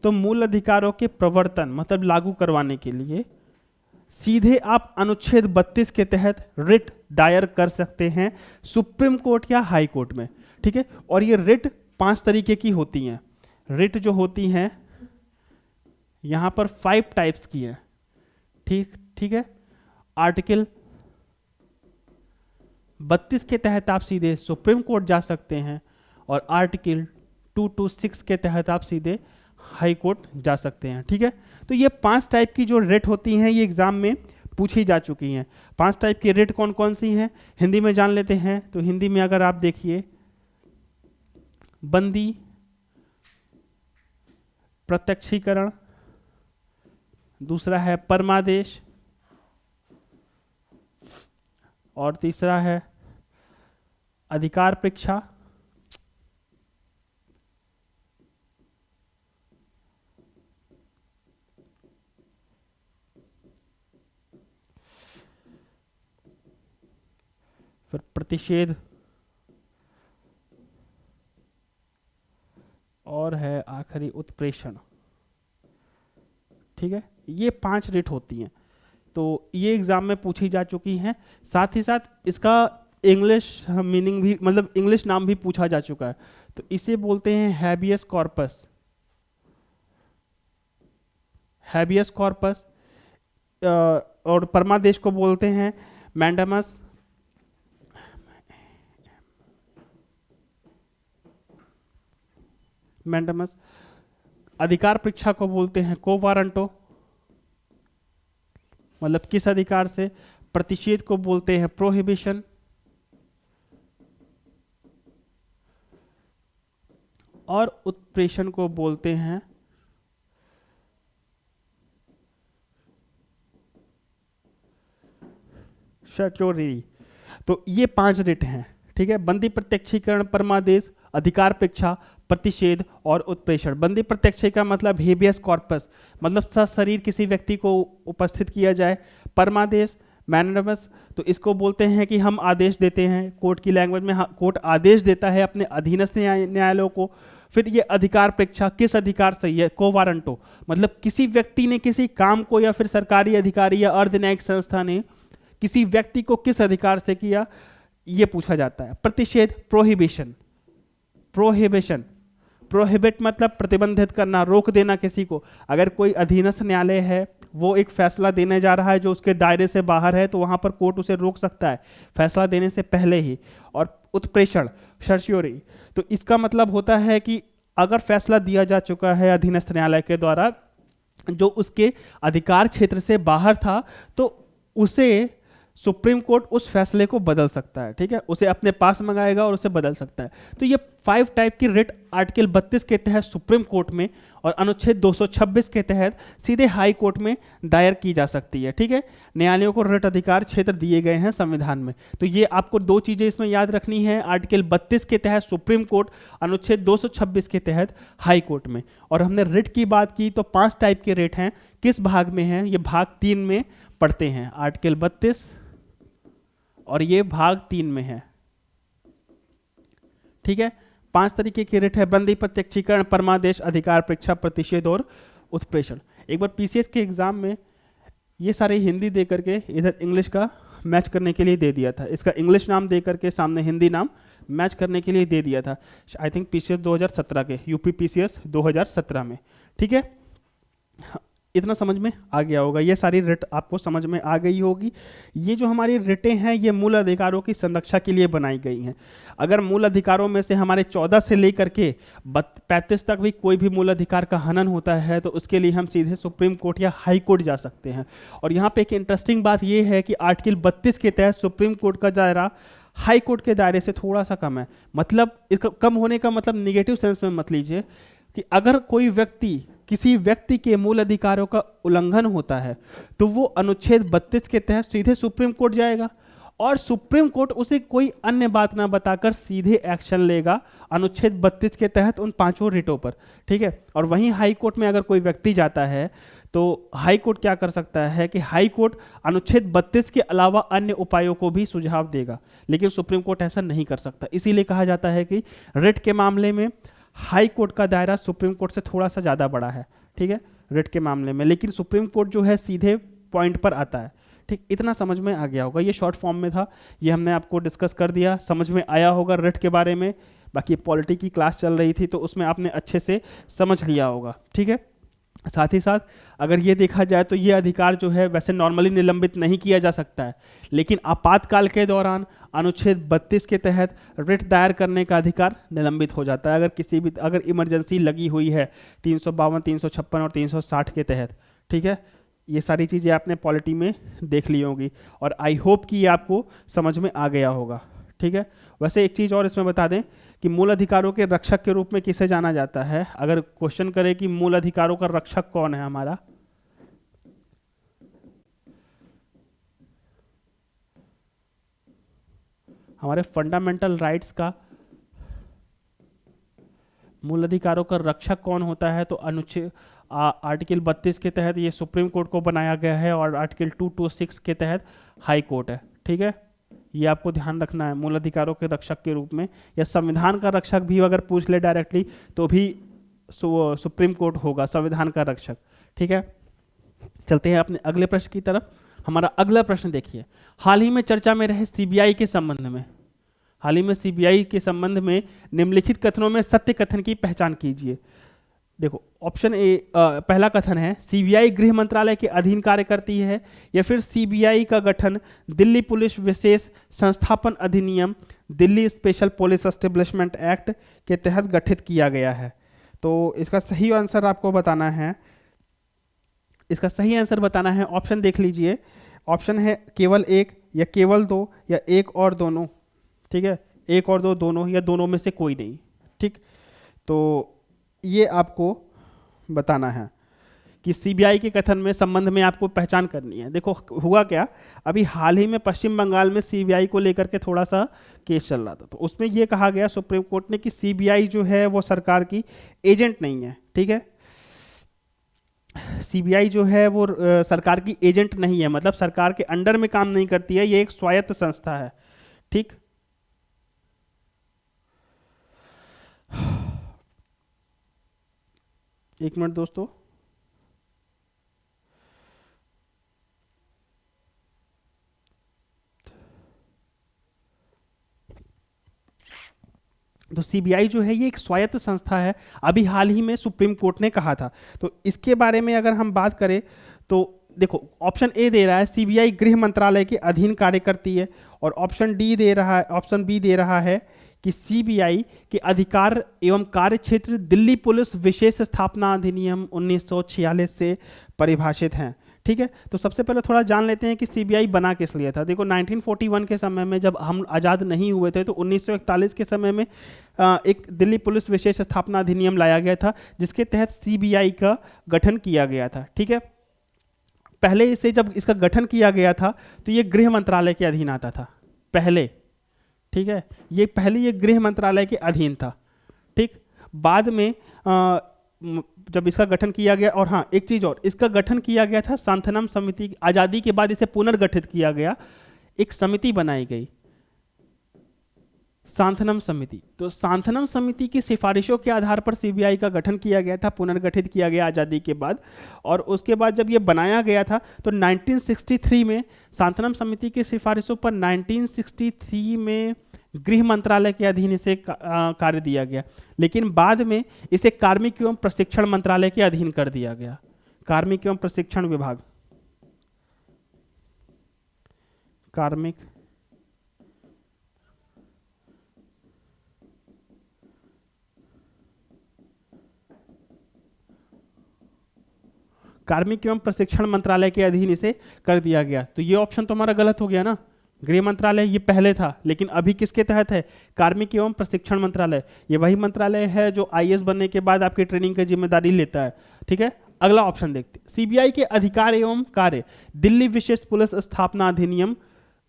तो मूल अधिकारों के प्रवर्तन मतलब लागू करवाने के लिए सीधे आप अनुच्छेद 32 के तहत रिट दायर कर सकते हैं सुप्रीम कोर्ट या हाई कोर्ट में, ठीक है। और ये रिट 5 तरीके की होती हैं। रिट जो होती हैं यहां पर 5 टाइप्स की है, ठीक है। आर्टिकल 32 के तहत आप सीधे सुप्रीम कोर्ट जा सकते हैं और आर्टिकल 226 के तहत आप सीधे हाई कोर्ट जा सकते हैं, ठीक है। तो ये 5 टाइप की जो रिट होती हैं ये एग्जाम में पूछी जा चुकी हैं। 5 टाइप की रिट कौन कौन सी हैं हिंदी में जान लेते हैं। तो हिंदी में अगर आप देखिए, बंदी प्रत्यक्षीकरण, दूसरा है परमादेश, और तीसरा है अधिकार परीक्षा, फिर प्रतिषेध, और है आखिरी उत्प्रेषण, ठीक है। ये 5 रिट होती हैं। तो ये एग्जाम में पूछी जा चुकी हैं। साथ ही साथ इसका इंग्लिश मीनिंग भी, मतलब इंग्लिश नाम भी पूछा जा चुका है। तो इसे बोलते हैं हैबियस कॉर्पस। हैबियस कॉर्पस, और परमादेश को बोलते हैं मैंडामस, अधिकार परीक्षा को बोलते हैं को वारंटो, मतलब किस अधिकार से। प्रतिषेध को बोलते हैं प्रोहिबिशन, और उत्प्रेषण को बोलते हैं शक्योरी। तो ये 5 रिट हैं, ठीक है। बंदी प्रत्यक्षीकरण, परमादेश, अधिकार परीक्षा, प्रतिषेध और उत्प्रेषण। बंदी प्रत्यक्षीकरण मतलब हेबियस कॉर्पस, मतलब सशरीर किसी व्यक्ति को उपस्थित किया जाए। परमादेश मैंडामस, तो इसको बोलते हैं कि हम आदेश देते हैं, कोर्ट की लैंग्वेज में कोर्ट आदेश देता है अपने अधीनस्थ न्यायालयों को। फिर ये अधिकार परीक्षा, किस अधिकार से, ये को वारंटो, मतलब किसी व्यक्ति ने किसी काम को, या फिर सरकारी अधिकारी या अर्ध न्यायिक संस्था ने किसी व्यक्ति को किस अधिकार से किया, ये पूछा जाता है। प्रतिषेध प्रोहिबिशन, प्रोहिबिट मतलब प्रतिबंधित करना, रोक देना किसी को। अगर कोई अधीनस्थ न्यायालय है, वो एक फैसला देने जा रहा है जो उसके दायरे से बाहर है, तो वहां पर कोर्ट उसे रोक सकता है फैसला देने से पहले ही। और उत्प्रेषण सर्शियोरी, तो इसका मतलब होता है कि अगर फैसला दिया जा चुका है अधीनस्थ न्यायालय के द्वारा जो उसके अधिकार क्षेत्र से बाहर था, तो उसे सुप्रीम कोर्ट उस फैसले को बदल सकता है, ठीक है। उसे अपने पास मंगाएगा और उसे बदल सकता है। तो ये 5 टाइप की रिट आर्टिकल 32 के तहत सुप्रीम कोर्ट में और अनुच्छेद 226 के तहत सीधे हाई कोर्ट में दायर की जा सकती है, ठीक है। न्यायालयों को रिट अधिकार क्षेत्र दिए गए हैं संविधान में। तो ये आपको 2 चीजें इसमें याद रखनी है, आर्टिकल 32 के तहत सुप्रीम कोर्ट, अनुच्छेद 226 के तहत हाई कोर्ट में। और हमने रिट की बात की तो 5 टाइप के रिट हैं। किस भाग में हैं? ये भाग 3 में पढ़ते हैं, आर्टिकल 32, और ये भाग 3 में है, ठीक है। 5 तरीके की रिट है, बंदी प्रत्यक्षीकरण, परमादेश, अधिकार परीक्षा, प्रतिषेध और उत्प्रेषण। एक बार पीसीएस के एग्जाम में ये सारे हिंदी दे करके इधर इंग्लिश का मैच करने के लिए दे दिया था, इसका इंग्लिश नाम दे करके सामने हिंदी नाम मैच करने के लिए दे दिया था, आई थिंक पीसीएस 2017 के, यूपी पीसीएस 2017 में, ठीक है। इतना समझ में आ गया होगा, ये सारी रिट आपको समझ में आ गई होगी। ये जो हमारी रिटें हैं ये मूल अधिकारों की संरक्षा के लिए बनाई गई हैं। अगर मूल अधिकारों में से हमारे 14 से लेकर के 35 तक भी कोई भी मूल अधिकार का हनन होता है तो उसके लिए हम सीधे सुप्रीम कोर्ट या हाई कोर्ट जा सकते हैं। और यहाँ पे एक इंटरेस्टिंग बात ये है कि आर्टिकल 32 के तहत सुप्रीम कोर्ट का दायरा हाई कोर्ट के दायरे से थोड़ा सा कम है। मतलब इसका कम होने का मतलब निगेटिव सेंस में मत लीजिए कि अगर कोई व्यक्ति, किसी व्यक्ति के मूल अधिकारों का उल्लंघन होता है तो वो अनुच्छेद 32 के तहत सीधे सुप्रीम कोर्ट जाएगा और सुप्रीम कोर्ट उसे कोई अन्य बात ना बताकर सीधे एक्शन लेगा अनुच्छेद 32 के तहत उन 5 रिटों पर, ठीक है। और वहीं हाई कोर्ट में अगर कोई व्यक्ति जाता है तो हाई कोर्ट क्या कर सकता है कि हाई कोर्ट अनुच्छेद 32 के अलावा अन्य उपायों को भी सुझाव देगा, लेकिन सुप्रीम कोर्ट ऐसा नहीं कर सकता। इसीलिए कहा जाता है कि रिट के मामले में हाई कोर्ट का दायरा सुप्रीम कोर्ट से थोड़ा सा ज़्यादा बड़ा है, ठीक है, रिट के मामले में, लेकिन सुप्रीम कोर्ट जो है सीधे पॉइंट पर आता है। ठीक, इतना समझ में आ गया होगा, ये शॉर्ट फॉर्म में था, ये हमने आपको डिस्कस कर दिया, समझ में आया होगा रिट के बारे में। बाकी पॉलिटी की क्लास चल रही थी तो उसमें आपने अच्छे से समझ लिया होगा, ठीक है। साथ ही साथ अगर ये देखा जाए तो ये अधिकार जो है वैसे नॉर्मली निलंबित नहीं किया जा सकता है, लेकिन आपातकाल के दौरान अनुच्छेद 32 के तहत रिट दायर करने का अधिकार निलंबित हो जाता है, अगर किसी भी अगर इमरजेंसी लगी हुई है 352, 356 और 360 के तहत, ठीक है। ये सारी चीज़ें आपने पॉलिटी में देख ली होंगी और आई होप कि ये आपको समझ में आ गया होगा, ठीक है। वैसे एक चीज़ और इसमें बता दें कि मूल अधिकारों के रक्षक के रूप में किसे जाना जाता है। अगर क्वेश्चन करे कि मूल अधिकारों का रक्षक कौन है, हमारे फंडामेंटल राइट्स का मूल अधिकारों का रक्षक कौन होता है, तो अनुच्छेद आर्टिकल 32 के तहत ये सुप्रीम कोर्ट को बनाया गया है और आर्टिकल 226 के तहत हाई कोर्ट है, ठीक है। ये आपको ध्यान रखना है, मूल अधिकारों के रक्षक के रूप में, या संविधान का रक्षक भी अगर पूछ ले डायरेक्टली तो भी सुप्रीम कोर्ट होगा संविधान का रक्षक, ठीक है। चलते हैं अपने अगले प्रश्न की तरफ। हमारा अगला प्रश्न देखिए, हाल ही में चर्चा में रहे सीबीआई के संबंध में, हाल ही में सीबीआई के संबंध में निम्नलिखित कथनों में सत्य कथन की पहचान कीजिए। देखो ऑप्शन ए, पहला कथन है सीबीआई गृह मंत्रालय के अधीन कार्य करती है, या फिर सीबीआई का गठन दिल्ली पुलिस विशेष संस्थापन अधिनियम Delhi special police establishment act के तहत गठित किया गया है। तो इसका सही आंसर आपको बताना है, इसका सही आंसर बताना है। ऑप्शन देख लीजिए, ऑप्शन है केवल एक, या केवल दो, या एक और दोनों, ठीक है, एक और दो, दोनों, या दोनों में से कोई नहीं, ठीक। तो ये आपको बताना है कि सीबीआई के कथन में संबंध में आपको पहचान करनी है। देखो हुआ क्या, अभी हाल ही में पश्चिम बंगाल में सीबीआई को लेकर के थोड़ा सा केस चल रहा था, तो उसमें ये कहा गया सुप्रीम कोर्ट ने कि सीबीआई जो है वो सरकार की एजेंट नहीं है, ठीक है। सीबीआई जो है वो सरकार की एजेंट नहीं है, मतलब सरकार के अंडर में काम नहीं करती है, ये एक स्वायत्त संस्था है, ठीक। एक मिनट दोस्तों, तो सीबीआई जो है ये एक स्वायत्त संस्था है, अभी हाल ही में सुप्रीम कोर्ट ने कहा था। तो इसके बारे में अगर हम बात करें तो देखो ऑप्शन ए दे रहा है सीबीआई गृह मंत्रालय के अधीन कार्य करती है, और ऑप्शन डी दे रहा है, ऑप्शन बी दे रहा है कि सीबीआई के अधिकार एवं कार्य क्षेत्र दिल्ली पुलिस विशेष स्थापना अधिनियम 1946 से परिभाषित हैं, ठीक है। तो सबसे पहले थोड़ा जान लेते हैं कि सीबीआई बना किस लिए था। देखो 1941 के समय में जब हम आज़ाद नहीं हुए थे तो 1941 के समय में एक दिल्ली पुलिस विशेष स्थापना अधिनियम लाया गया था, जिसके तहत सीबीआई का गठन किया गया था, ठीक है। पहले इसे जब इसका गठन किया गया था तो ये गृह मंत्रालय के अधीन आता था पहले, ठीक है, ये पहले ये गृह मंत्रालय के अधीन था, ठीक। बाद में जब इसका गठन किया गया, और हाँ एक चीज और, इसका गठन किया गया था सांथनम समिति, आज़ादी के बाद इसे पुनर्गठित किया गया, एक समिति बनाई गई सांथनम समिति। तो सांथनम समिति की सिफारिशों के आधार पर सीबीआई का गठन किया गया था, पुनर्गठित किया गया आज़ादी के बाद, और उसके बाद जब ये बनाया गया था तो 1963 में सांथनम समिति की सिफारिशों पर 1963 में गृह मंत्रालय के अधीन इसे कार्य दिया गया, लेकिन बाद में इसे कार्मिक एवं प्रशिक्षण मंत्रालय के अधीन कर दिया गया, कार्मिक एवं प्रशिक्षण विभाग, कार्मिक एवं प्रशिक्षण मंत्रालय के अधीन इसे कर दिया गया। तो ये ऑप्शन तो हमारा गलत हो गया ना, गृह मंत्रालय ये पहले था, लेकिन अभी किसके तहत है, कार्मिक एवं प्रशिक्षण मंत्रालय। ये वही मंत्रालय है जो आईएएस बनने के बाद आपकी ट्रेनिंग की जिम्मेदारी लेता है, ठीक है। अगला ऑप्शन देखते हैं, सीबीआई के अधिकार एवं कार्य दिल्ली विशेष पुलिस स्थापना अधिनियम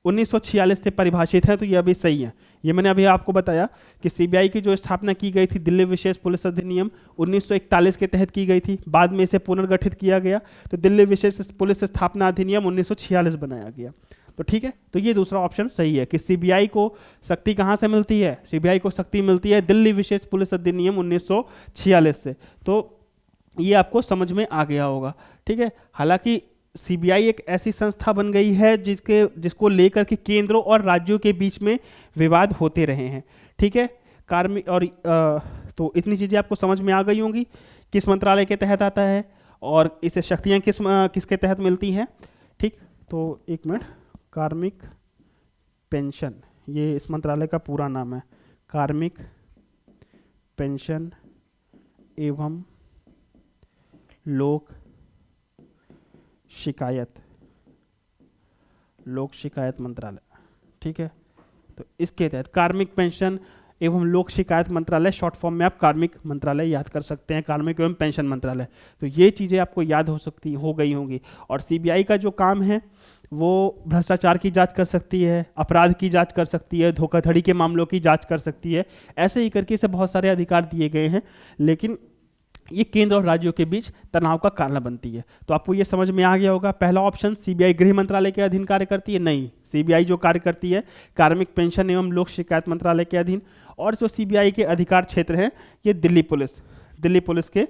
1946 से परिभाषित है, तो ये अभी सही है। ये मैंने अभी आपको बताया कि सीबीआई की जो स्थापना की गई थी दिल्ली विशेष पुलिस अधिनियम 1941 के तहत की गई थी, बाद में इसे पुनर्गठित किया गया, तो दिल्ली विशेष पुलिस स्थापना अधिनियम 1946 बनाया गया। तो ठीक है, तो ये दूसरा ऑप्शन सही है कि सीबीआई को शक्ति कहाँ से मिलती है, सीबीआई को शक्ति मिलती है दिल्ली विशेष पुलिस अधिनियम 1946 से। तो ये आपको समझ में आ गया होगा, ठीक है। हालांकि सीबीआई एक ऐसी संस्था बन गई है जिसको लेकर के केंद्रों और राज्यों के बीच में विवाद होते रहे हैं, ठीक है। कार्मिक और तो इतनी चीज़ें आपको समझ में आ गई होंगी, किस मंत्रालय के तहत आता है और इसे शक्तियाँ किसके तहत मिलती हैं, ठीक। तो एक मिनट, कार्मिक पेंशन, ये इस मंत्रालय का पूरा नाम है, कार्मिक पेंशन एवं लोक शिकायत मंत्रालय, ठीक है। तो इसके तहत कार्मिक पेंशन एवं लोक शिकायत मंत्रालय, शॉर्ट फॉर्म में आप कार्मिक मंत्रालय याद कर सकते हैं, कार्मिक एवं पेंशन मंत्रालय। तो ये चीज़ें आपको याद हो गई होंगी। और सीबीआई का जो काम है वो भ्रष्टाचार की जांच कर सकती है, अपराध की जांच कर सकती है, धोखाधड़ी के मामलों की जांच कर सकती है, ऐसे ही करके इसे बहुत सारे अधिकार दिए गए हैं, लेकिन ये केंद्र और राज्यों के बीच तनाव का कारण बनती है। तो आपको ये समझ में आ गया होगा, पहला ऑप्शन सीबीआई गृह मंत्रालय के अधीन कार्य करती है, नहीं, सीबीआई जो कार्य करती है कार्मिक पेंशन एवं लोक शिकायत मंत्रालय के अधीन। और जो सीबीआई के अधिकार क्षेत्र हैं ये दिल्ली पुलिस के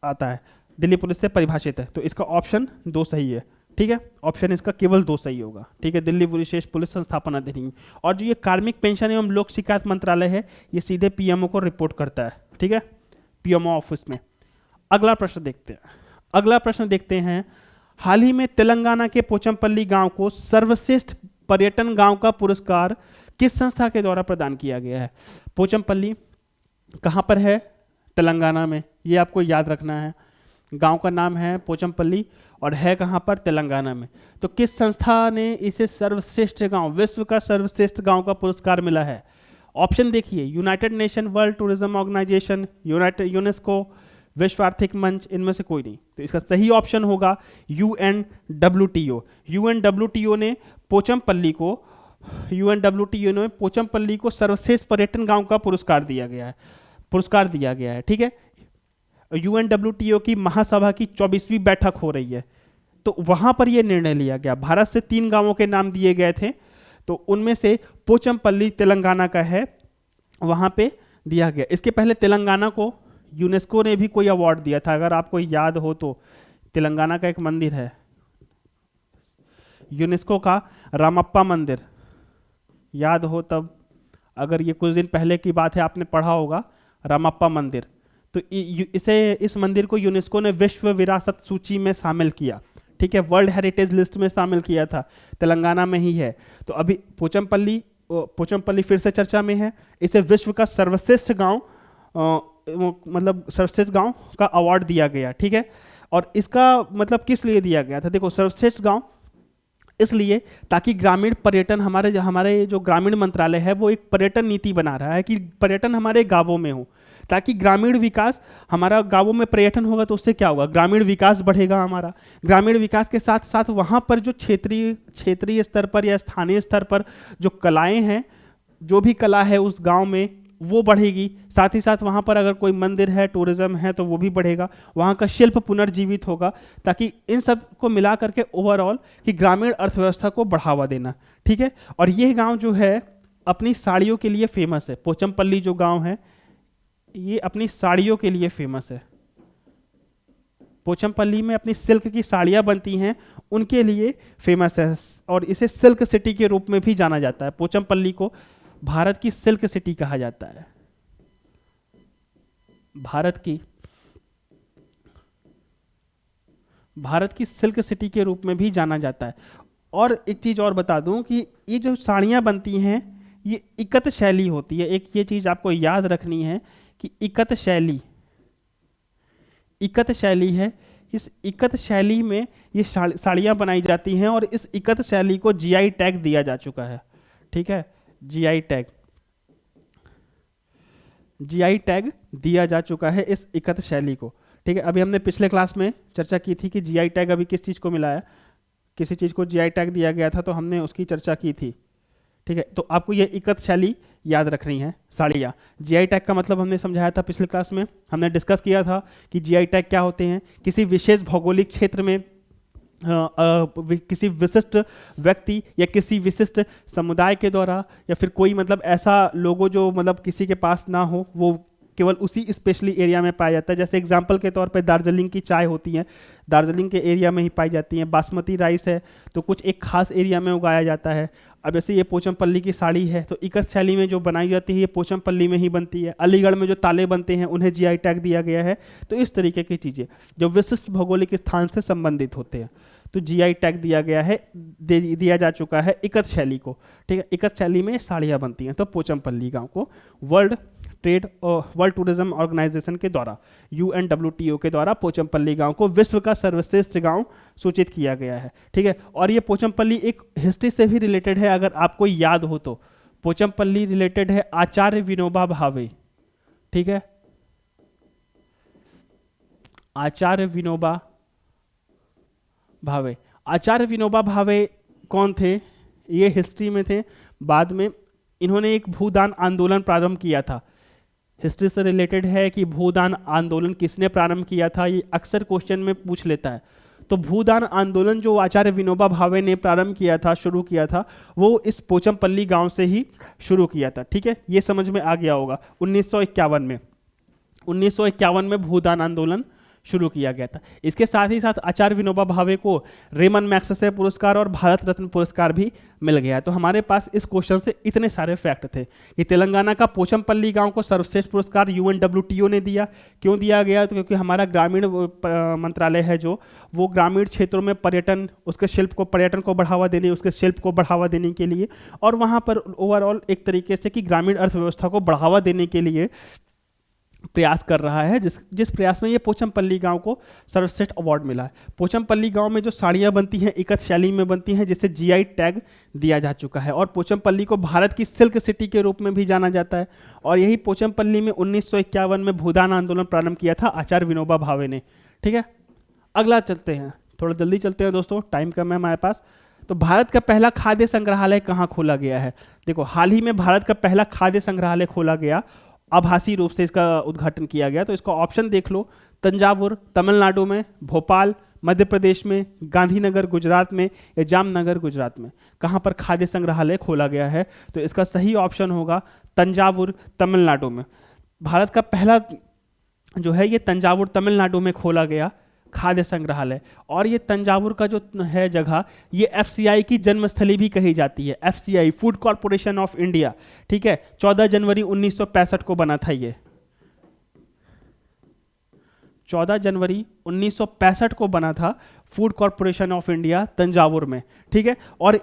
आता है, दिल्ली पुलिस से परिभाषित है। तो इसका ऑप्शन 2 सही है, ठीक है, ऑप्शन इसका केवल 2 सही होगा, ठीक है, दिल्ली विशेष पुलिस संस्थापन अधिनियम। और जो ये कार्मिक पेंशन एवं लोक शिकायत मंत्रालय है ये सीधे पीएमओ को रिपोर्ट करता है, ठीक है, पीएमओ ऑफिस में। अगला प्रश्न देखते हैं, हाल ही में तेलंगाना के पोचमपल्ली गांव को सर्वश्रेष्ठ पर्यटन गांव का पुरस्कार किस संस्था के द्वारा प्रदान किया गया है। पोचमपल्ली कहां पर है, तेलंगाना में, ये आपको याद रखना है। गांव का नाम है पोचमपल्ली और है कहां पर, तेलंगाना में। तो किस संस्था ने इसे सर्वश्रेष्ठ गांव, विश्व का सर्वश्रेष्ठ गांव का पुरस्कार मिला है। ऑप्शन देखिए, United Nation, World Tourism Organization, UNESCO, विश्व आर्थिक मंच, इनमें से कोई नहीं। तो इसका सही ऑप्शन होगा यूएनडब्ल्यूटीओ। यूएनडब्ल्यूटीओ ने पोचमपल्ली को सर्वश्रेष्ठ पर्यटन गांव का पुरस्कार दिया गया है, ठीक है। यूएनडब्ल्यूटीओ की महासभा की 24वीं बैठक हो रही है, तो वहां पर यह निर्णय लिया गया। भारत से 3 गांवों के नाम दिए गए थे, तो उनमें से पोचमपल्ली तेलंगाना का है, वहां पे दिया गया। इसके पहले तेलंगाना को यूनेस्को ने भी कोई अवार्ड दिया था, अगर आपको याद हो तो। तेलंगाना का एक मंदिर है यूनेस्को का, रामप्पा मंदिर, याद हो तब, अगर ये कुछ दिन पहले की बात है, आपने पढ़ा होगा रामप्पा मंदिर। तो इस मंदिर को यूनेस्को ने विश्व विरासत सूची में शामिल किया, ठीक है, वर्ल्ड हेरिटेज लिस्ट में शामिल किया था, तेलंगाना में ही है। तो अभी पोचमपल्ली फिर से चर्चा में है, इसे विश्व का सर्वश्रेष्ठ गांव मतलब सर्वश्रेष्ठ गांव का अवार्ड दिया गया, ठीक है। और इसका मतलब किस लिए दिया गया था, देखो, सर्वश्रेष्ठ गांव इसलिए ताकि ग्रामीण पर्यटन, हमारे जो ग्रामीण मंत्रालय है वो एक पर्यटन नीति बना रहा है कि पर्यटन हमारे गांवों में हो, ताकि ग्रामीण विकास, हमारा गांवों में पर्यटन होगा तो उससे क्या होगा, ग्रामीण विकास बढ़ेगा हमारा। ग्रामीण विकास के साथ साथ वहाँ पर जो क्षेत्रीय स्तर पर या स्थानीय स्तर पर जो कलाएं हैं, जो भी कला है उस गांव में वो बढ़ेगी। साथ ही साथ वहाँ पर अगर कोई मंदिर है, टूरिज्म है, तो वो भी बढ़ेगा, वहाँ का शिल्प पुनर्जीवित होगा, ताकि इन सब को मिला करके ओवरऑल कि ग्रामीण अर्थव्यवस्था को बढ़ावा देना, ठीक है। और ये गांव जो है अपनी साड़ियों के लिए फेमस है, पोचमपल्ली जो गांव है ये अपनी साड़ियों के लिए फेमस है। पोचमपल्ली में अपनी सिल्क की साड़ियाँ बनती हैं, उनके लिए फेमस है, और इसे सिल्क सिटी के रूप में भी जाना जाता है। पोचमपल्ली को भारत की सिल्क सिटी कहा जाता है, भारत की सिल्क सिटी के रूप में भी जाना जाता है। और एक चीज और बता दूं कि ये जो साड़ियां बनती हैं ये इकत शैली होती है। एक ये चीज आपको याद रखनी है कि इकत शैली है, इस इकत शैली में ये साड़ियां बनाई जाती हैं, और इस इकत शैली को जीआई टैग दिया जा चुका है, ठीक है, जीआई टैग दिया जा चुका है इस इकत शैली को, ठीक है। अभी हमने पिछले क्लास में चर्चा की थी कि जीआई टैग अभी किस चीज़ को मिला है, किसी चीज़ को जीआई टैग दिया गया था, तो हमने उसकी चर्चा की थी, ठीक है। तो आपको ये इकत शैली याद रखनी है, साड़ियाँ। जीआई टैग का मतलब हमने समझाया था पिछले क्लास में, हमने डिस्कस किया था कि जीआई टैग क्या होते हैं। किसी विशेष भौगोलिक क्षेत्र में किसी विशिष्ट व्यक्ति या किसी विशिष्ट समुदाय के द्वारा, या फिर कोई मतलब ऐसा लोगो जो मतलब किसी के पास ना हो, वो केवल उसी स्पेशली एरिया में पाया जाता है। जैसे एग्जांपल के तौर पे दार्जिलिंग की चाय होती है, दार्जिलिंग के एरिया में ही पाई जाती है। बासमती राइस है तो कुछ एक खास एरिया में उगाया जाता है। अब जैसे ये पोचमपल्ली की साड़ी है तो इकत शैली में जो बनाई जाती है ये पोचमपल्ली में ही बनती है। अलीगढ़ में जो ताले बनते हैं उन्हें जीआई टैग दिया गया है। तो इस तरीके की चीज़ें जो विशिष्ट भौगोलिक स्थान से संबंधित होते हैं तो जीआई टैग दिया गया है, दिया जा चुका है इकत शैली को। ठीक है, इकत शैली में साड़ियाँ बनती हैं। तो पोचमपल्ली गांव को वर्ल्ड टूरिज्म ऑर्गेनाइजेशन के द्वारा, UNWTO के द्वारा पोचमपल्ली गांव को विश्व का सर्वश्रेष्ठ गांव सूचित किया गया है। ठीक है, और ये पोचमपल्ली एक हिस्ट्री से भी रिलेटेड है। अगर आपको याद हो तो पोचमपल्ली रिलेटेड है आचार्य विनोबा भावे। ठीक है, आचार्य विनोबा भावे। आचार्य विनोबा भावे कौन थे? ये हिस्ट्री में थे। बाद में इन्होंने एक भूदान आंदोलन प्रारंभ किया था। हिस्ट्री से रिलेटेड है कि भूदान आंदोलन किसने प्रारंभ किया था, ये अक्सर क्वेश्चन में पूछ लेता है। तो भूदान आंदोलन जो आचार्य विनोबा भावे ने प्रारंभ किया था, शुरू किया था, वो इस पोचमपल्ली गांव से ही शुरू किया था। ठीक है, ये समझ में आ गया होगा। 1951 में भूदान आंदोलन शुरू किया गया था। इसके साथ ही साथ आचार्य विनोबा भावे को रेमन मैग्सेसे पुरस्कार और भारत रत्न पुरस्कार भी मिल गया। तो हमारे पास इस क्वेश्चन से इतने सारे फैक्ट थे कि तेलंगाना का पोचमपल्ली गांव को सर्वश्रेष्ठ पुरस्कार UNWTO ने दिया। क्यों दिया गया? तो क्योंकि हमारा ग्रामीण मंत्रालय है जो, वो ग्रामीण क्षेत्रों में पर्यटन, उसके शिल्प को, पर्यटन को बढ़ावा देने, उसके शिल्प को बढ़ावा देने के लिए, और वहाँ पर ओवरऑल एक तरीके से कि ग्रामीण अर्थव्यवस्था को बढ़ावा देने के लिए प्रयास कर रहा है, जिस प्रयास में ये पोचमपल्ली गांव को सर्वश्रेष्ठ अवार्ड मिला है। पोचमपल्ली गांव में जो साड़ियां बनती हैं इकत शैली में बनती हैं, जिसे जीआई टैग दिया जा चुका है। और पोचमपल्ली को भारत की सिल्क सिटी के रूप में भी जाना जाता है। और यही पोचमपल्ली में 1951 में भूदान आंदोलन प्रारंभ किया था आचार्य विनोबा भावे ने। ठीक है, अगला चलते हैं, थोड़ा जल्दी चलते हैं दोस्तों, टाइम कम है हमारे पास। तो भारत का पहला खाद्य संग्रहालय कहाँ खोला गया है? देखो, हाल ही में भारत का पहला खाद्य संग्रहालय खोला गया, आभासी रूप से इसका उद्घाटन किया गया। तो इसका ऑप्शन देख लो, तंजावुर तमिलनाडु में, भोपाल मध्य प्रदेश में, गांधीनगर गुजरात में, या जामनगर गुजरात में। कहाँ पर खाद्य संग्रहालय खोला गया है? तो इसका सही ऑप्शन होगा तंजावुर तमिलनाडु में। भारत का पहला जो है ये तंजावुर तमिलनाडु में खोला गया खाद्य संग्रहालय। और ये तंजावुर का जो है जगह, ये FCI की जन्मस्थली भी कही जाती है। FCI, food corporation of India. ठीक है, 14 जनवरी 1965 को बना था ये। 14 जनवरी 1965 को बना था food corporation of India Thanjavur में। ठीक है, और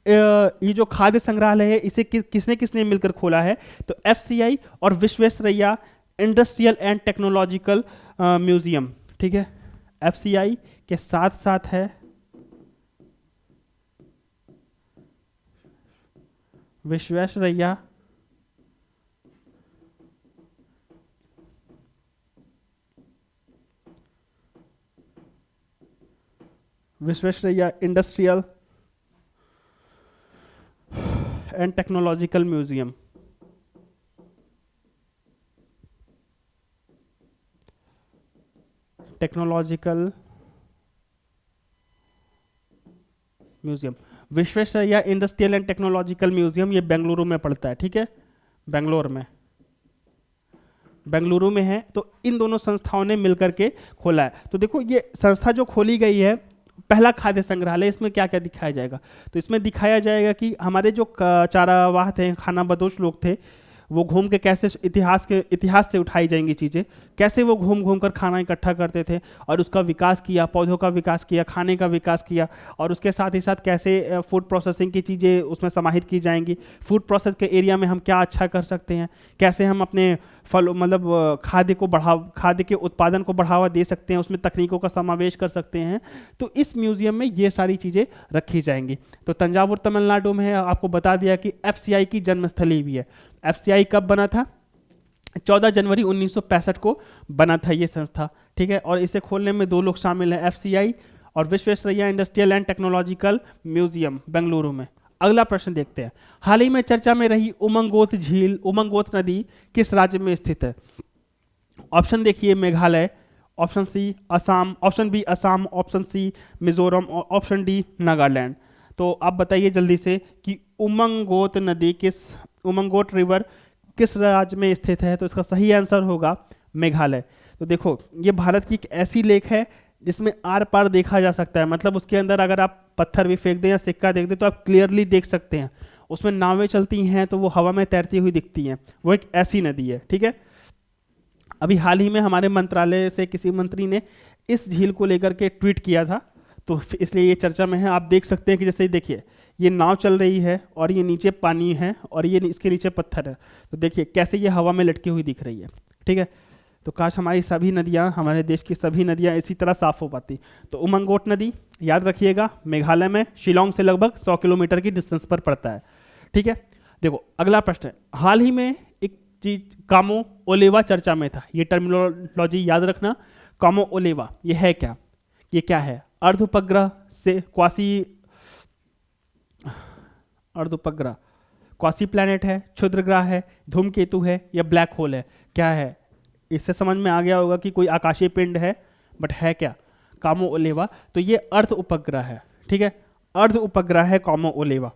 ये जो खाद्य संग्रहालय है इसे किसने किसने मिलकर खोला है? तो FCI और Visvesvaraya industrial and technological museum. ठीक है, FCI के साथ साथ है Visvesvaraya industrial and technological museum. Technological museum, Visvesvaraya industrial and technological museum, ये बेंगलुरु में पड़ता है। ठीक है, बेंगलुरु में है। तो इन दोनों संस्थाओं ने मिलकर के खोला है। तो देखो, ये संस्था जो खोली गई है, पहला खाद्य संग्रहालय, इसमें क्या क्या दिखाया जाएगा? तो इसमें दिखाया जाएगा कि हमारे जो चारावाह थे, खानाबदोश लोग थे, वो घूम के कैसे इतिहास से उठाई जाएंगी चीज़ें, कैसे वो घूम घूम कर खाना इकट्ठा करते थे और उसका विकास किया, पौधों का विकास किया, खाने का विकास किया, और उसके साथ ही साथ कैसे फूड प्रोसेसिंग की चीज़ें उसमें समाहित की जाएंगी, फूड प्रोसेस के एरिया में हम क्या अच्छा कर सकते हैं, कैसे हम अपने फल मतलब खाद्य के उत्पादन को बढ़ावा दे सकते हैं, उसमें तकनीकों का समावेश कर सकते हैं। तो इस म्यूजियम में ये सारी चीज़ें रखी जाएंगी। तो तंजावुर तमिलनाडु में है, आपको बता दिया कि FCI की जन्मस्थली भी है। FCI कब बना था? 14 जनवरी 1965 को बना था ये संस्था। ठीक है, और इसे खोलने में 2 लोग शामिल हैं, FCI और Visvesvaraya industrial and technological museum Bengaluru में। अगला प्रश्न देखते हैं, हाल ही में चर्चा में रही उमंगोत झील, उमंगोत नदी किस राज्य में स्थित है? ऑप्शन देखिए, Meghalaya, option C Assam, option B Assam, option C Mizoram और ऑप्शन डी नागालैंड। तो आप बताइए जल्दी से कि उमंगोट नदी उमंगोट रिवर किस राज्य में स्थित है। तो इसका सही आंसर होगा मेघालय। तो देखो ये भारत की एक ऐसी लेक है जिसमें आर पार देखा जा सकता है, मतलब उसके अंदर अगर आप पत्थर भी फेंक दें या सिक्का देख दें तो आप क्लियरली देख सकते हैं। उसमें नावें चलती हैं तो वो हवा में तैरती हुई दिखती हैं। वो एक ऐसी नदी है, ठीक है। अभी हाल ही में हमारे मंत्रालय से किसी मंत्री ने इस झील को लेकर के ट्वीट किया था, तो इसलिए ये चर्चा में है। आप देख सकते हैं कि जैसे देखिए ये नाव चल रही है और ये नीचे पानी है और ये इसके नीचे पत्थर है, तो देखिए कैसे ये हवा में लटकी हुई दिख रही है, ठीक है। तो काश हमारी सभी नदियाँ, हमारे देश की सभी नदियाँ इसी तरह साफ हो पाती। तो उमंगोट नदी याद रखिएगा मेघालय में शिलोंग से लगभग 100 किलोमीटर की डिस्टेंस पर पड़ता है, ठीक है। देखो अगला प्रश्न है, हाल ही में एक चीज कामो ओलेवा चर्चा में था। ये टर्मिनोलॉजी याद रखना, कामो ओलेवा ये है क्या? ये क्या है? अर्ध उपग्रह से क्वासी प्लैनेट है, क्षुद्र ग्रह है, धूमकेतु है या ब्लैक होल है? क्या है? इससे समझ में आ गया होगा कि कोई आकाशीय पिंड है, बट है क्या? कामो ओलेवा। तो ये अर्ध उपग्रह है, ठीक है। अर्ध उपग्रह है कामो ओलेवा,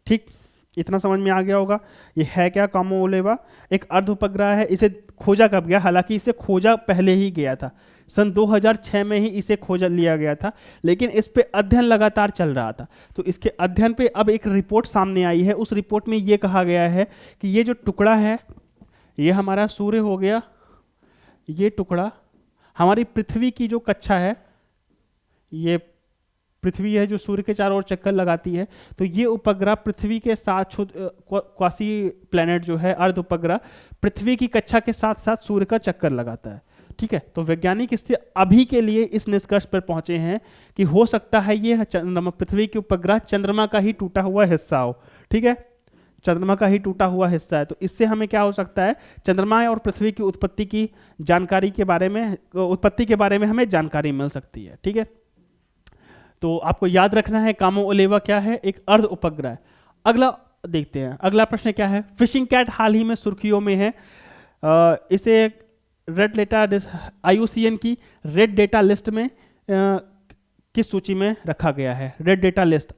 ठीक, इतना समझ में आ गया होगा। ये है क्या कामो ओलेवा? एक अर्ध उपग्रह है। इसे खोजा कब गया? हालांकि इसे खोजा पहले ही गया था, सन 2006 में ही इसे खोज लिया गया था, लेकिन इस पे अध्ययन लगातार चल रहा था। तो इसके अध्ययन पे अब एक रिपोर्ट सामने आई है। उस रिपोर्ट में ये कहा गया है कि ये जो टुकड़ा है ये हमारा सूर्य हो गया, ये टुकड़ा हमारी पृथ्वी की जो कक्षा है, ये पृथ्वी है जो सूर्य के चारों ओर चक्कर लगाती है। तो ये उपग्रह पृथ्वी के साथ क्वासी प्लैनेट जो है अर्ध उपग्रह पृथ्वी की कक्षा के साथ साथ सूर्य का चक्कर लगाता है, ठीक है। तो वैज्ञानिक इससे अभी के लिए इस निष्कर्ष पर पहुंचे हैं कि हो सकता है ये चंद्रमा, पृथ्वी के उपग्रह चंद्रमा का ही टूटा हुआ हिस्सा हो, ठीक है। चंद्रमा का ही टूटा हुआ हिस्सा है। तो इससे हमें क्या हो सकता है? चंद्रमा और पृथ्वी की उत्पत्ति की जानकारी के बारे में, उत्पत्ति के बारे में हमें जानकारी मिल सकती है, ठीक है। तो आपको याद रखना है कामो ओलेवा क्या है? एक अर्ध उपग्रह। अगला देखते हैं, अगला प्रश्न क्या है? फिशिंग कैट हाल ही में सुर्खियों में है। इसे रेड डेटा IUCN की रेड डेटा लिस्ट में किस सूची में रखा गया है? रेड डेटा लिस्ट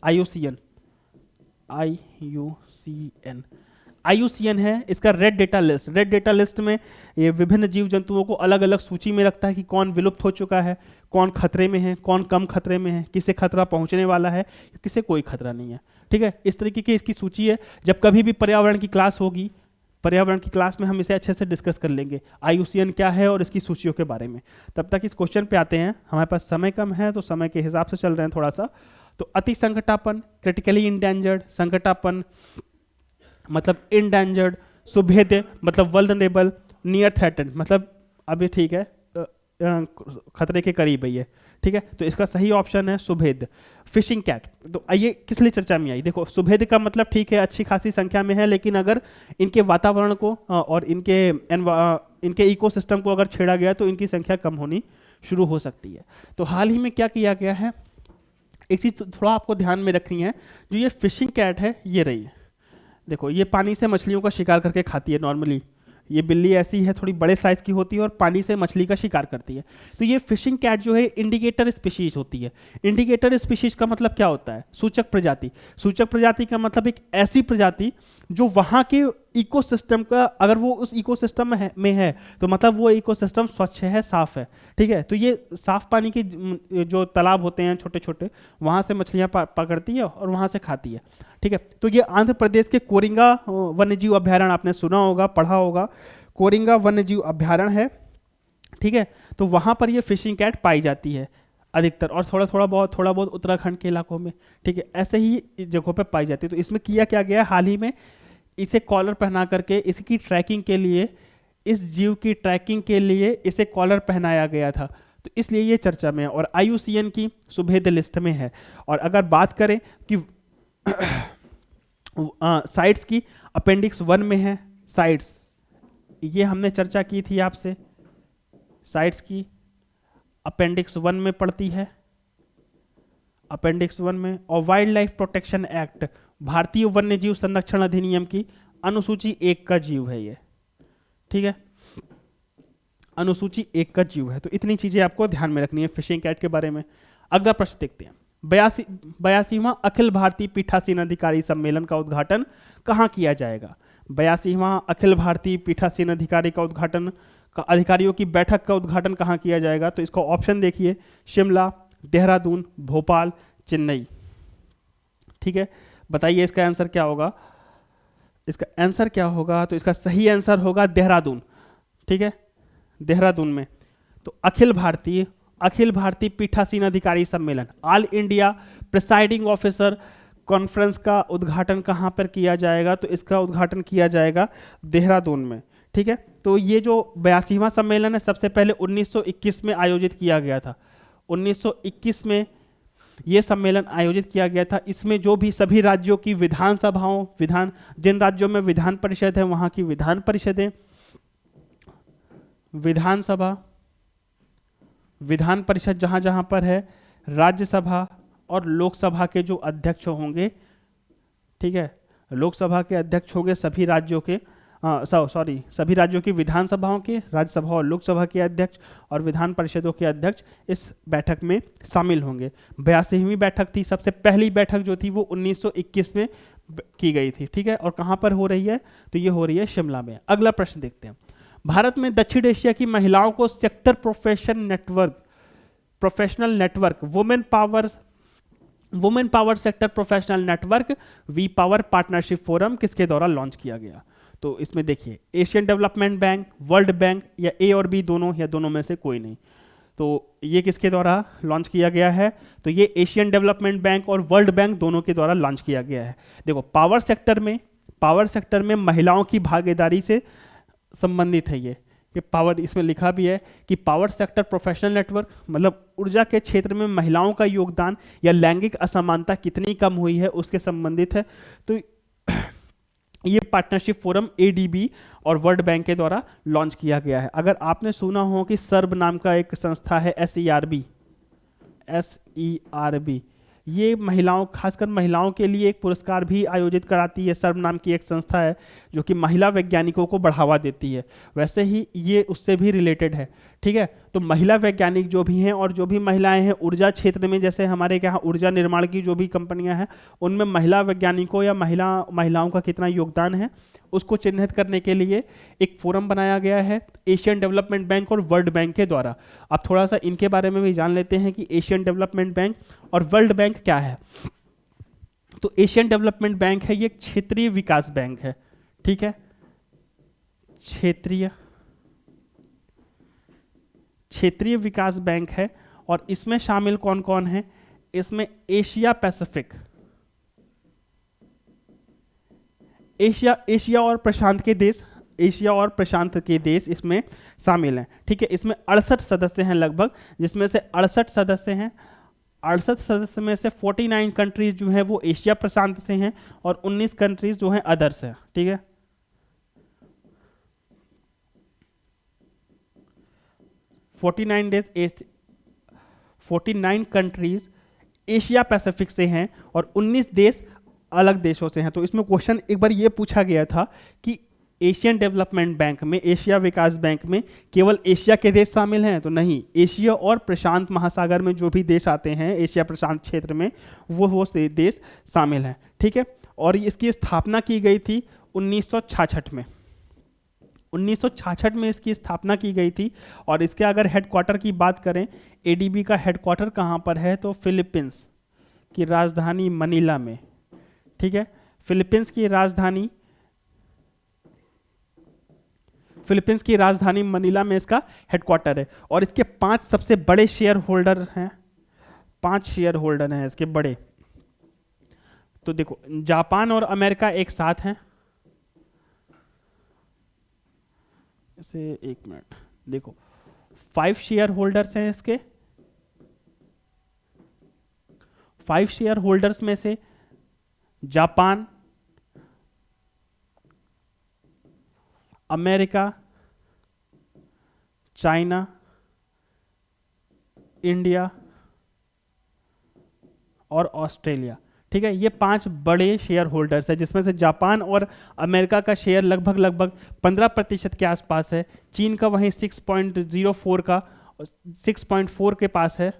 IUCN है इसका red data list. Red data list में ये विभिन्न जीव जंतुओं को अलग अलग सूची में रखता है कि कौन विलुप्त हो चुका है, कौन खतरे में है, कौन कम खतरे में है, किसे खतरा पहुंचने वाला है, किसे कोई खतरा नहीं है, ठीक है। इस तरीके की इसकी सूची है। जब कभी भी पर्यावरण की क्लास होगी, पर्यावरण की क्लास में हम इसे अच्छे से डिस्कस कर लेंगे IUCN क्या है और इसकी सूचियों के बारे में। तब तक इस क्वेश्चन पे आते हैं। हमारे पास समय कम है तो समय के हिसाब से चल रहे हैं थोड़ा सा। तो अति संकटापन, क्रिटिकली इंडेंजर्ड, संकटापन मतलब इंडेंजर्ड, सुभेद्य मतलब वल्नरेबल, नियर थ्रेटन मतलब अभी ठीक है, खतरे के करीब है ये, ठीक है। तो इसका सही ऑप्शन है सुभेद्य। फिशिंग कैट, तो आइए किस लिए चर्चा में आई? देखो सुभेद्य का मतलब ठीक है अच्छी खासी संख्या में है, लेकिन अगर इनके वातावरण को और इनके इकोसिस्टम को अगर छेड़ा गया तो इनकी संख्या कम होनी शुरू हो सकती है। तो हाल ही में क्या किया गया है, एक चीज थोड़ा आपको ध्यान में रखनी है। जो ये फिशिंग कैट है ये रही है, देखो ये पानी से मछलियों का शिकार करके खाती है। नॉर्मली ये बिल्ली ऐसी है, थोड़ी बड़े साइज की होती है और पानी से मछली का शिकार करती है। तो ये फिशिंग कैट जो है इंडिकेटर स्पीशीज होती है। इंडिकेटर स्पीशीज का मतलब क्या होता है? सूचक प्रजाति। सूचक प्रजाति का मतलब एक ऐसी प्रजाति जो वहाँ के इकोसिस्टम का, अगर वो उस इकोसिस्टम में है तो मतलब वो इकोसिस्टम स्वच्छ है, साफ है, ठीक है। तो ये साफ पानी के जो तालाब होते हैं छोटे छोटे, वहाँ से मछलियाँ पकड़ती है और वहाँ से खाती है, ठीक है। तो ये आंध्र प्रदेश के कोरिंगा वन्यजीव अभ्यारण्य, आपने सुना होगा, पढ़ा होगा, कोरिंगा वन्यजीव अभ्यारण्य है, ठीक है। तो वहाँ पर ये फिशिंग कैट पाई जाती है अधिकतर, और थोड़ा बहुत उत्तराखंड के इलाकों में, ठीक है, ऐसे ही जगहों पे पाई जाती है। तो इसमें किया क्या गया हाल ही में, इसे कॉलर पहना करके इसकी ट्रैकिंग के लिए, इस जीव की ट्रैकिंग के लिए इसे कॉलर पहनाया गया था। तो इसलिए ये चर्चा में है और IUCN की सुभेद्य लिस्ट में है। और अगर बात करें कि साइट्स की, अपेंडिक्स 1 में है साइट्स, ये हमने चर्चा की थी आपसे, साइट्स की अपेंडिक्स 1 में पड़ती है, अपेंडिक्स 1 में। और वाइल्ड लाइफ प्रोटेक्शन एक्ट, भारतीय वन्य जीव संरक्षण अधिनियम की अनुसूची 1 का जीव है ये, ठीक है। अनुसूची 1 का जीव है। तो इतनी चीजें आपको ध्यान में रखनी है फिशिंग कैट के बारे में। अगला प्रश्न देखते हैं। 82वां अखिल भारतीय पीठासीन अधिकारी सम्मेलन का उद्घाटन कहाँ किया जाएगा? 82वां अखिल भारतीय पीठासीन अधिकारी का उद्घाटन अधिकारियों की बैठक का उद्घाटन कहाँ किया जाएगा? तो इसका ऑप्शन देखिए, शिमला, देहरादून, भोपाल, चेन्नई। ठीक है, बताइए इसका आंसर क्या होगा? इसका आंसर क्या होगा? तो इसका सही आंसर होगा देहरादून। ठीक है, देहरादून में। तो अखिल भारतीय पीठासीन अधिकारी सम्मेलन, all India presiding officer conference का उद्घाटन कहाँ पर किया जाएगा? तो इसका उद्घाटन किया जाएगा देहरादून में। ठीक है, तो ये जो 82वां सम्मेलन है सबसे पहले 1921 में आयोजित किया गया था। 1921 में ये सम्मेलन आयोजित किया गया था। इसमें जो भी सभी राज्यों की विधानसभाओं, जिन राज्यों में विधान परिषद है वहां की विधान परिषदें, विधान परिषद जहां जहां पर है, राज्यसभा और लोकसभा के जो अध्यक्ष होंगे, ठीक है, लोकसभा के अध्यक्ष होंगे सभी राज्यों के, सभी राज्यों की विधानसभाओं के, राज्यसभा और लोकसभा के अध्यक्ष और विधान परिषदों के अध्यक्ष इस बैठक में शामिल होंगे। 82वीं बैठक थी, सबसे पहली बैठक जो थी वो 1921 में की गई थी। ठीक है, और कहाँ पर हो रही है? तो ये हो रही है शिमला में। अगला प्रश्न देखते हैं। भारत में दक्षिण एशिया की महिलाओं को sector professional network women power sector professional network we power partnership forum किसके द्वारा लॉन्च किया गया? तो इसमें देखिए, Asian development bank, world bank या ए और बी दोनों, या दोनों में से कोई नहीं। तो ये किसके द्वारा लॉन्च किया गया है? तो ये एशियन डेवलपमेंट बैंक और वर्ल्ड बैंक दोनों के द्वारा लॉन्च किया गया है। देखो, पावर सेक्टर में महिलाओं की भागीदारी से संबंधित है ये पावर। इसमें लिखा भी है कि पावर सेक्टर प्रोफेशनल नेटवर्क मतलब ऊर्जा के क्षेत्र में महिलाओं का योगदान या लैंगिक असमानता कितनी कम हुई है उसके संबंधित है। तो ये पार्टनरशिप फोरम एडीबी और वर्ल्ड बैंक के द्वारा लॉन्च किया गया है। अगर आपने सुना हो कि सर्ब नाम का एक संस्था है एसईआरबी, ये महिलाओं, खासकर महिलाओं के लिए एक पुरस्कार भी आयोजित कराती है। सर्ब नाम की एक संस्था है जो कि महिला वैज्ञानिकों को बढ़ावा देती है। वैसे ही ये उससे भी रिलेटेड है। ठीक है, तो महिला वैज्ञानिक जो भी हैं और जो भी महिलाएं हैं ऊर्जा क्षेत्र में, जैसे हमारे यहाँ ऊर्जा निर्माण की जो भी कंपनियां हैं उनमें महिला वैज्ञानिकों या महिलाओं का कितना योगदान है उसको चिन्हित करने के लिए एक फोरम बनाया गया है एशियन डेवलपमेंट बैंक और वर्ल्ड बैंक के द्वारा। अब थोड़ा सा इनके बारे में भी जान लेते हैं कि एशियन डेवलपमेंट बैंक और वर्ल्ड बैंक क्या है। तो एशियन डेवलपमेंट बैंक है, ये क्षेत्रीय विकास बैंक है। ठीक है, क्षेत्रीय विकास बैंक है। और इसमें शामिल कौन कौन है? इसमें एशिया और प्रशांत के देश इसमें शामिल हैं। ठीक है, इसमें 68 सदस्य हैं लगभग, जिसमें से 68 सदस्य में से 49 कंट्रीज जो हैं वो एशिया प्रशांत से हैं और 19 कंट्रीज जो हैं अदर्स हैं। ठीक है, 49 कंट्रीज एशिया पैसिफिक से हैं और 19 देश अलग देशों से हैं। तो इसमें क्वेश्चन एक बार ये पूछा गया था कि एशियन डेवलपमेंट बैंक में, एशिया विकास बैंक में केवल एशिया के देश शामिल हैं? तो नहीं, एशिया और प्रशांत महासागर में जो भी देश आते हैं एशिया प्रशांत क्षेत्र में वो देश शामिल हैं। ठीक है, और इसकी स्थापना की गई थी 1966 में। 1966 में इसकी स्थापना की गई थी। और इसके अगर हेडक्वार्टर की बात करें, एडीबी का हेडक्वार्टर कहाँ पर है? तो फिलीपींस की राजधानी मनीला में। ठीक है, फिलीपींस की राजधानी मनीला में इसका हेडक्वार्टर है। और इसके 5 सबसे बड़े शेयर होल्डर हैं, 5 शेयर होल्डर हैं इसके बड़े। तो देखो, जापान और अमेरिका एक साथ हैं। इसे एक मिनट देखो, 5 शेयर होल्डर्स हैं इसके। 5 शेयर होल्डर्स में से जापान, अमेरिका, चाइना, इंडिया और ऑस्ट्रेलिया। ठीक है, ये 5 बड़े शेयर होल्डर्स है, जिसमें से जापान और अमेरिका का शेयर लगभग 15% के आसपास है। चीन का वहीं 6.04 का 6.4 के पास है,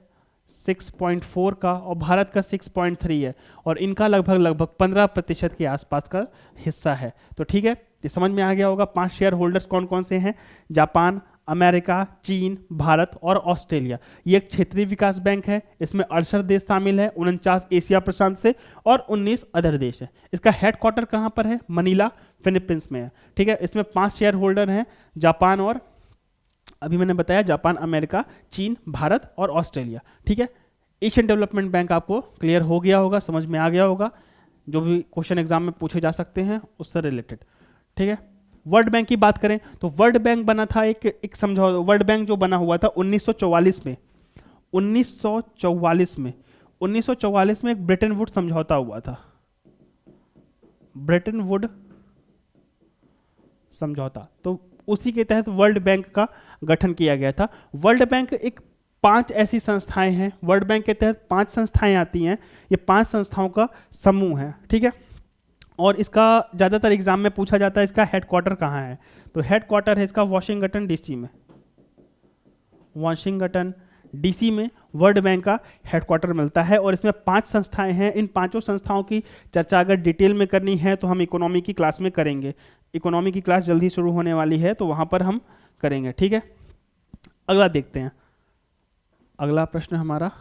6.4 का, और भारत का 6.3 है, और इनका लगभग 15% के आसपास का हिस्सा है। तो ठीक है, ये समझ में आ गया होगा 5 शेयर होल्डर्स कौन कौन से हैं। जापान, अमेरिका, चीन, भारत और ऑस्ट्रेलिया। ये एक क्षेत्रीय विकास बैंक है, इसमें 68 देश शामिल है, 49 एशिया प्रशांत से और 19 अदर देश है। इसका हेडक्वार्टर कहाँ पर है? मनीला, फिलीपींस में है। ठीक है, इसमें 5 शेयर होल्डर हैं, जापान, और अभी मैंने बताया जापान, अमेरिका, चीन, भारत और ऑस्ट्रेलिया। ठीक है, एशियन डेवलपमेंट बैंक आपको क्लियर हो गया होगा, समझ में आ गया होगा, जो भी क्वेश्चन एग्जाम में पूछे जा सकते हैं उससे रिलेटेड। ठीक है, वर्ल्ड बैंक की बात करें तो वर्ल्ड बैंक बना था एक समझौता। वर्ल्ड बैंक जो बना हुआ था 1944 में, 1944 में एक ब्रेटन वुड समझौता हुआ था, ब्रेटन वुड समझौता। तो उसी के तहत वर्ल्ड बैंक का गठन किया गया था। वर्ल्ड बैंक एक 5 ऐसी संस्थाएं हैं, वर्ल्ड बैंक के तहत 5 संस्थाएं आती हैं, ये 5 संस्थाओं का समूह है। ठीक है, और इसका ज़्यादातर एग्जाम में पूछा जाता है इसका हेडक्वार्टर कहाँ है, तो हेडक्वार्टर है इसका वाशिंगटन डीसी में, वाशिंगटन डीसी में वर्ल्ड बैंक का हेडक्वार्टर मिलता है। और इसमें 5 संस्थाएं हैं, इन 5 संस्थाओं की चर्चा अगर डिटेल में करनी है तो हम इकोनॉमी की क्लास में करेंगे, इकोनॉमी की क्लास जल्दी शुरू होने वाली है तो वहाँ पर हम करेंगे। ठीक है, अगला देखते हैं, अगला प्रश्न हमारा,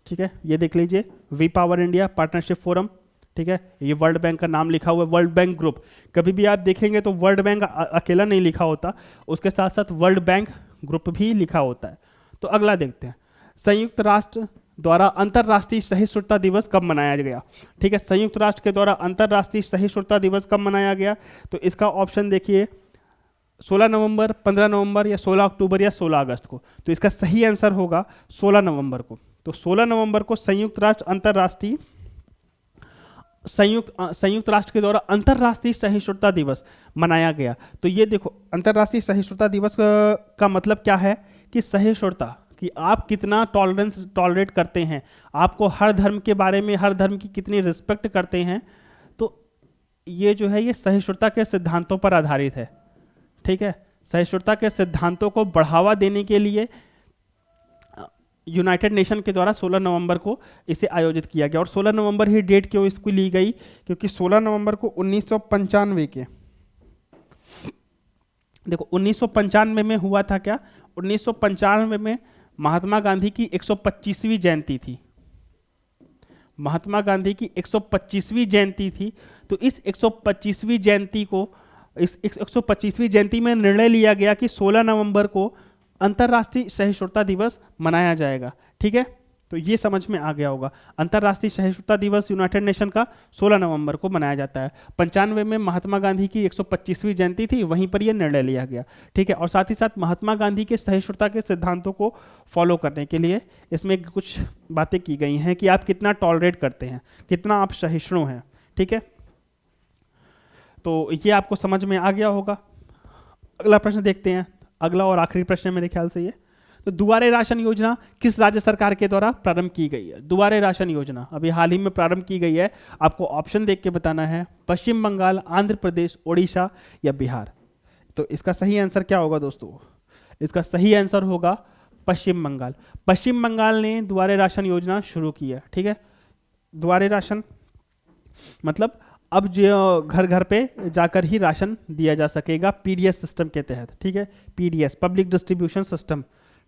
ठीक है, ये देख लीजिए, we power India partnership forum. ठीक है, ये वर्ल्ड बैंक का नाम लिखा हुआ है, वर्ल्ड बैंक ग्रुप। कभी भी आप देखेंगे तो वर्ल्ड बैंक अकेला नहीं लिखा होता, उसके साथ साथ वर्ल्ड बैंक ग्रुप भी लिखा होता है। तो अगला देखते हैं, संयुक्त राष्ट्र द्वारा अंतर्राष्ट्रीय सहिष्णुता दिवस कब मनाया गया? ठीक है, संयुक्त राष्ट्र के द्वारा अंतर्राष्ट्रीय सहिष्णुता दिवस कब मनाया गया? तो इसका ऑप्शन देखिए, 16 नवंबर, 15 नवंबर या 16 अक्टूबर या 16 अगस्त को। तो इसका सही आंसर होगा 16 नवंबर को। तो 16 नवंबर को संयुक्त राष्ट्र के द्वारा अंतर्राष्ट्रीय सहिष्णुता दिवस मनाया गया। तो ये देखो, अंतर्राष्ट्रीय सहिष्णुता दिवस का मतलब क्या है कि सहिष्णुता, कि आप कितना टॉलरेट करते हैं, आपको हर धर्म के बारे में, हर धर्म की कितनी रिस्पेक्ट करते हैं। तो ये जो है ये सहिष्णुता के सिद्धांतों पर आधारित है। ठीक है, सहिष्णुता के सिद्धांतों को बढ़ावा देने के लिए यूनाइटेड नेशन के द्वारा 16 नवंबर को इसे आयोजित किया गया। और 16 नवंबर ही डेट क्यों इसको ली गई? क्योंकि 16 नवंबर को 1995 के, देखो 1995 में हुआ था क्या, 1995 में महात्मा गांधी की 125वीं जयंती थी, महात्मा गांधी की 125वीं जयंती थी। तो इस 125वीं जयंती को, इस 125वीं जयंती में निर्णय लिया गया कि 16 नवंबर को अंतर्राष्ट्रीय सहिष्णुता दिवस मनाया जाएगा। ठीक है, तो ये समझ में आ गया होगा, अंतर्राष्ट्रीय सहिष्णुता दिवस यूनाइटेड नेशन का 16 नवंबर को मनाया जाता है। 95 में महात्मा गांधी की 125वीं जयंती थी, वहीं पर यह निर्णय लिया गया। ठीक है, और साथ ही साथ महात्मा गांधी के सहिष्णुता के सिद्धांतों को फॉलो करने के लिए इसमें कुछ बातें की गई हैं कि आप कितना टॉलरेट करते हैं, कितना आप सहिष्णु हैं। ठीक है, तो ये आपको समझ में आ गया होगा। अगला प्रश्न देखते हैं, अगला और आखिरी प्रश्न है मेरे ख्याल से ये। तो दुआरे राशन योजना किस राज्य सरकार के द्वारा प्रारंभ की गई है? दुआरे राशन योजना अभी हाल ही में प्रारंभ की गई है, आपको ऑप्शन देख के बताना है, पश्चिम बंगाल, आंध्र प्रदेश, ओडिशा या बिहार। तो इसका सही आंसर क्या होगा दोस्तों? इसका सही आंसर होगा पश्चिम बंगाल। पश्चिम बंगाल ने दुआरे राशन योजना शुरू की है। ठीक है, दुआरे राशन मतलब अब जो घर घर पे जाकर ही राशन दिया जा सकेगा पीडीएस सिस्टम के तहत। ठीक है, पीडीएस पब्लिक डिस्ट्रीब्यूशन सिस्टम।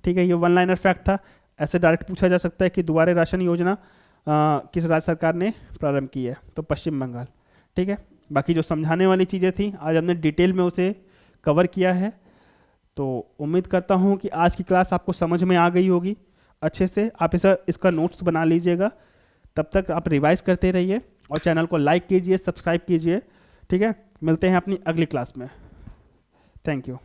ठीक है, ये वन लाइनर फैक्ट था, ऐसे डायरेक्ट पूछा जा सकता है कि दुआरे राशन योजना किस राज्य सरकार ने प्रारंभ की है? तो पश्चिम बंगाल। ठीक है, बाकी जो समझाने वाली चीज़ें थी आज हमने डिटेल में उसे कवर किया है। तो उम्मीद करता हूँ कि आज की क्लास आपको समझ में आ गई होगी अच्छे से। आप इसका नोट्स बना लीजिएगा, तब तक आप रिवाइज करते रहिए और चैनल को लाइक कीजिए, सब्सक्राइब कीजिए। ठीक है, मिलते हैं अपनी अगली क्लास में। Thank you.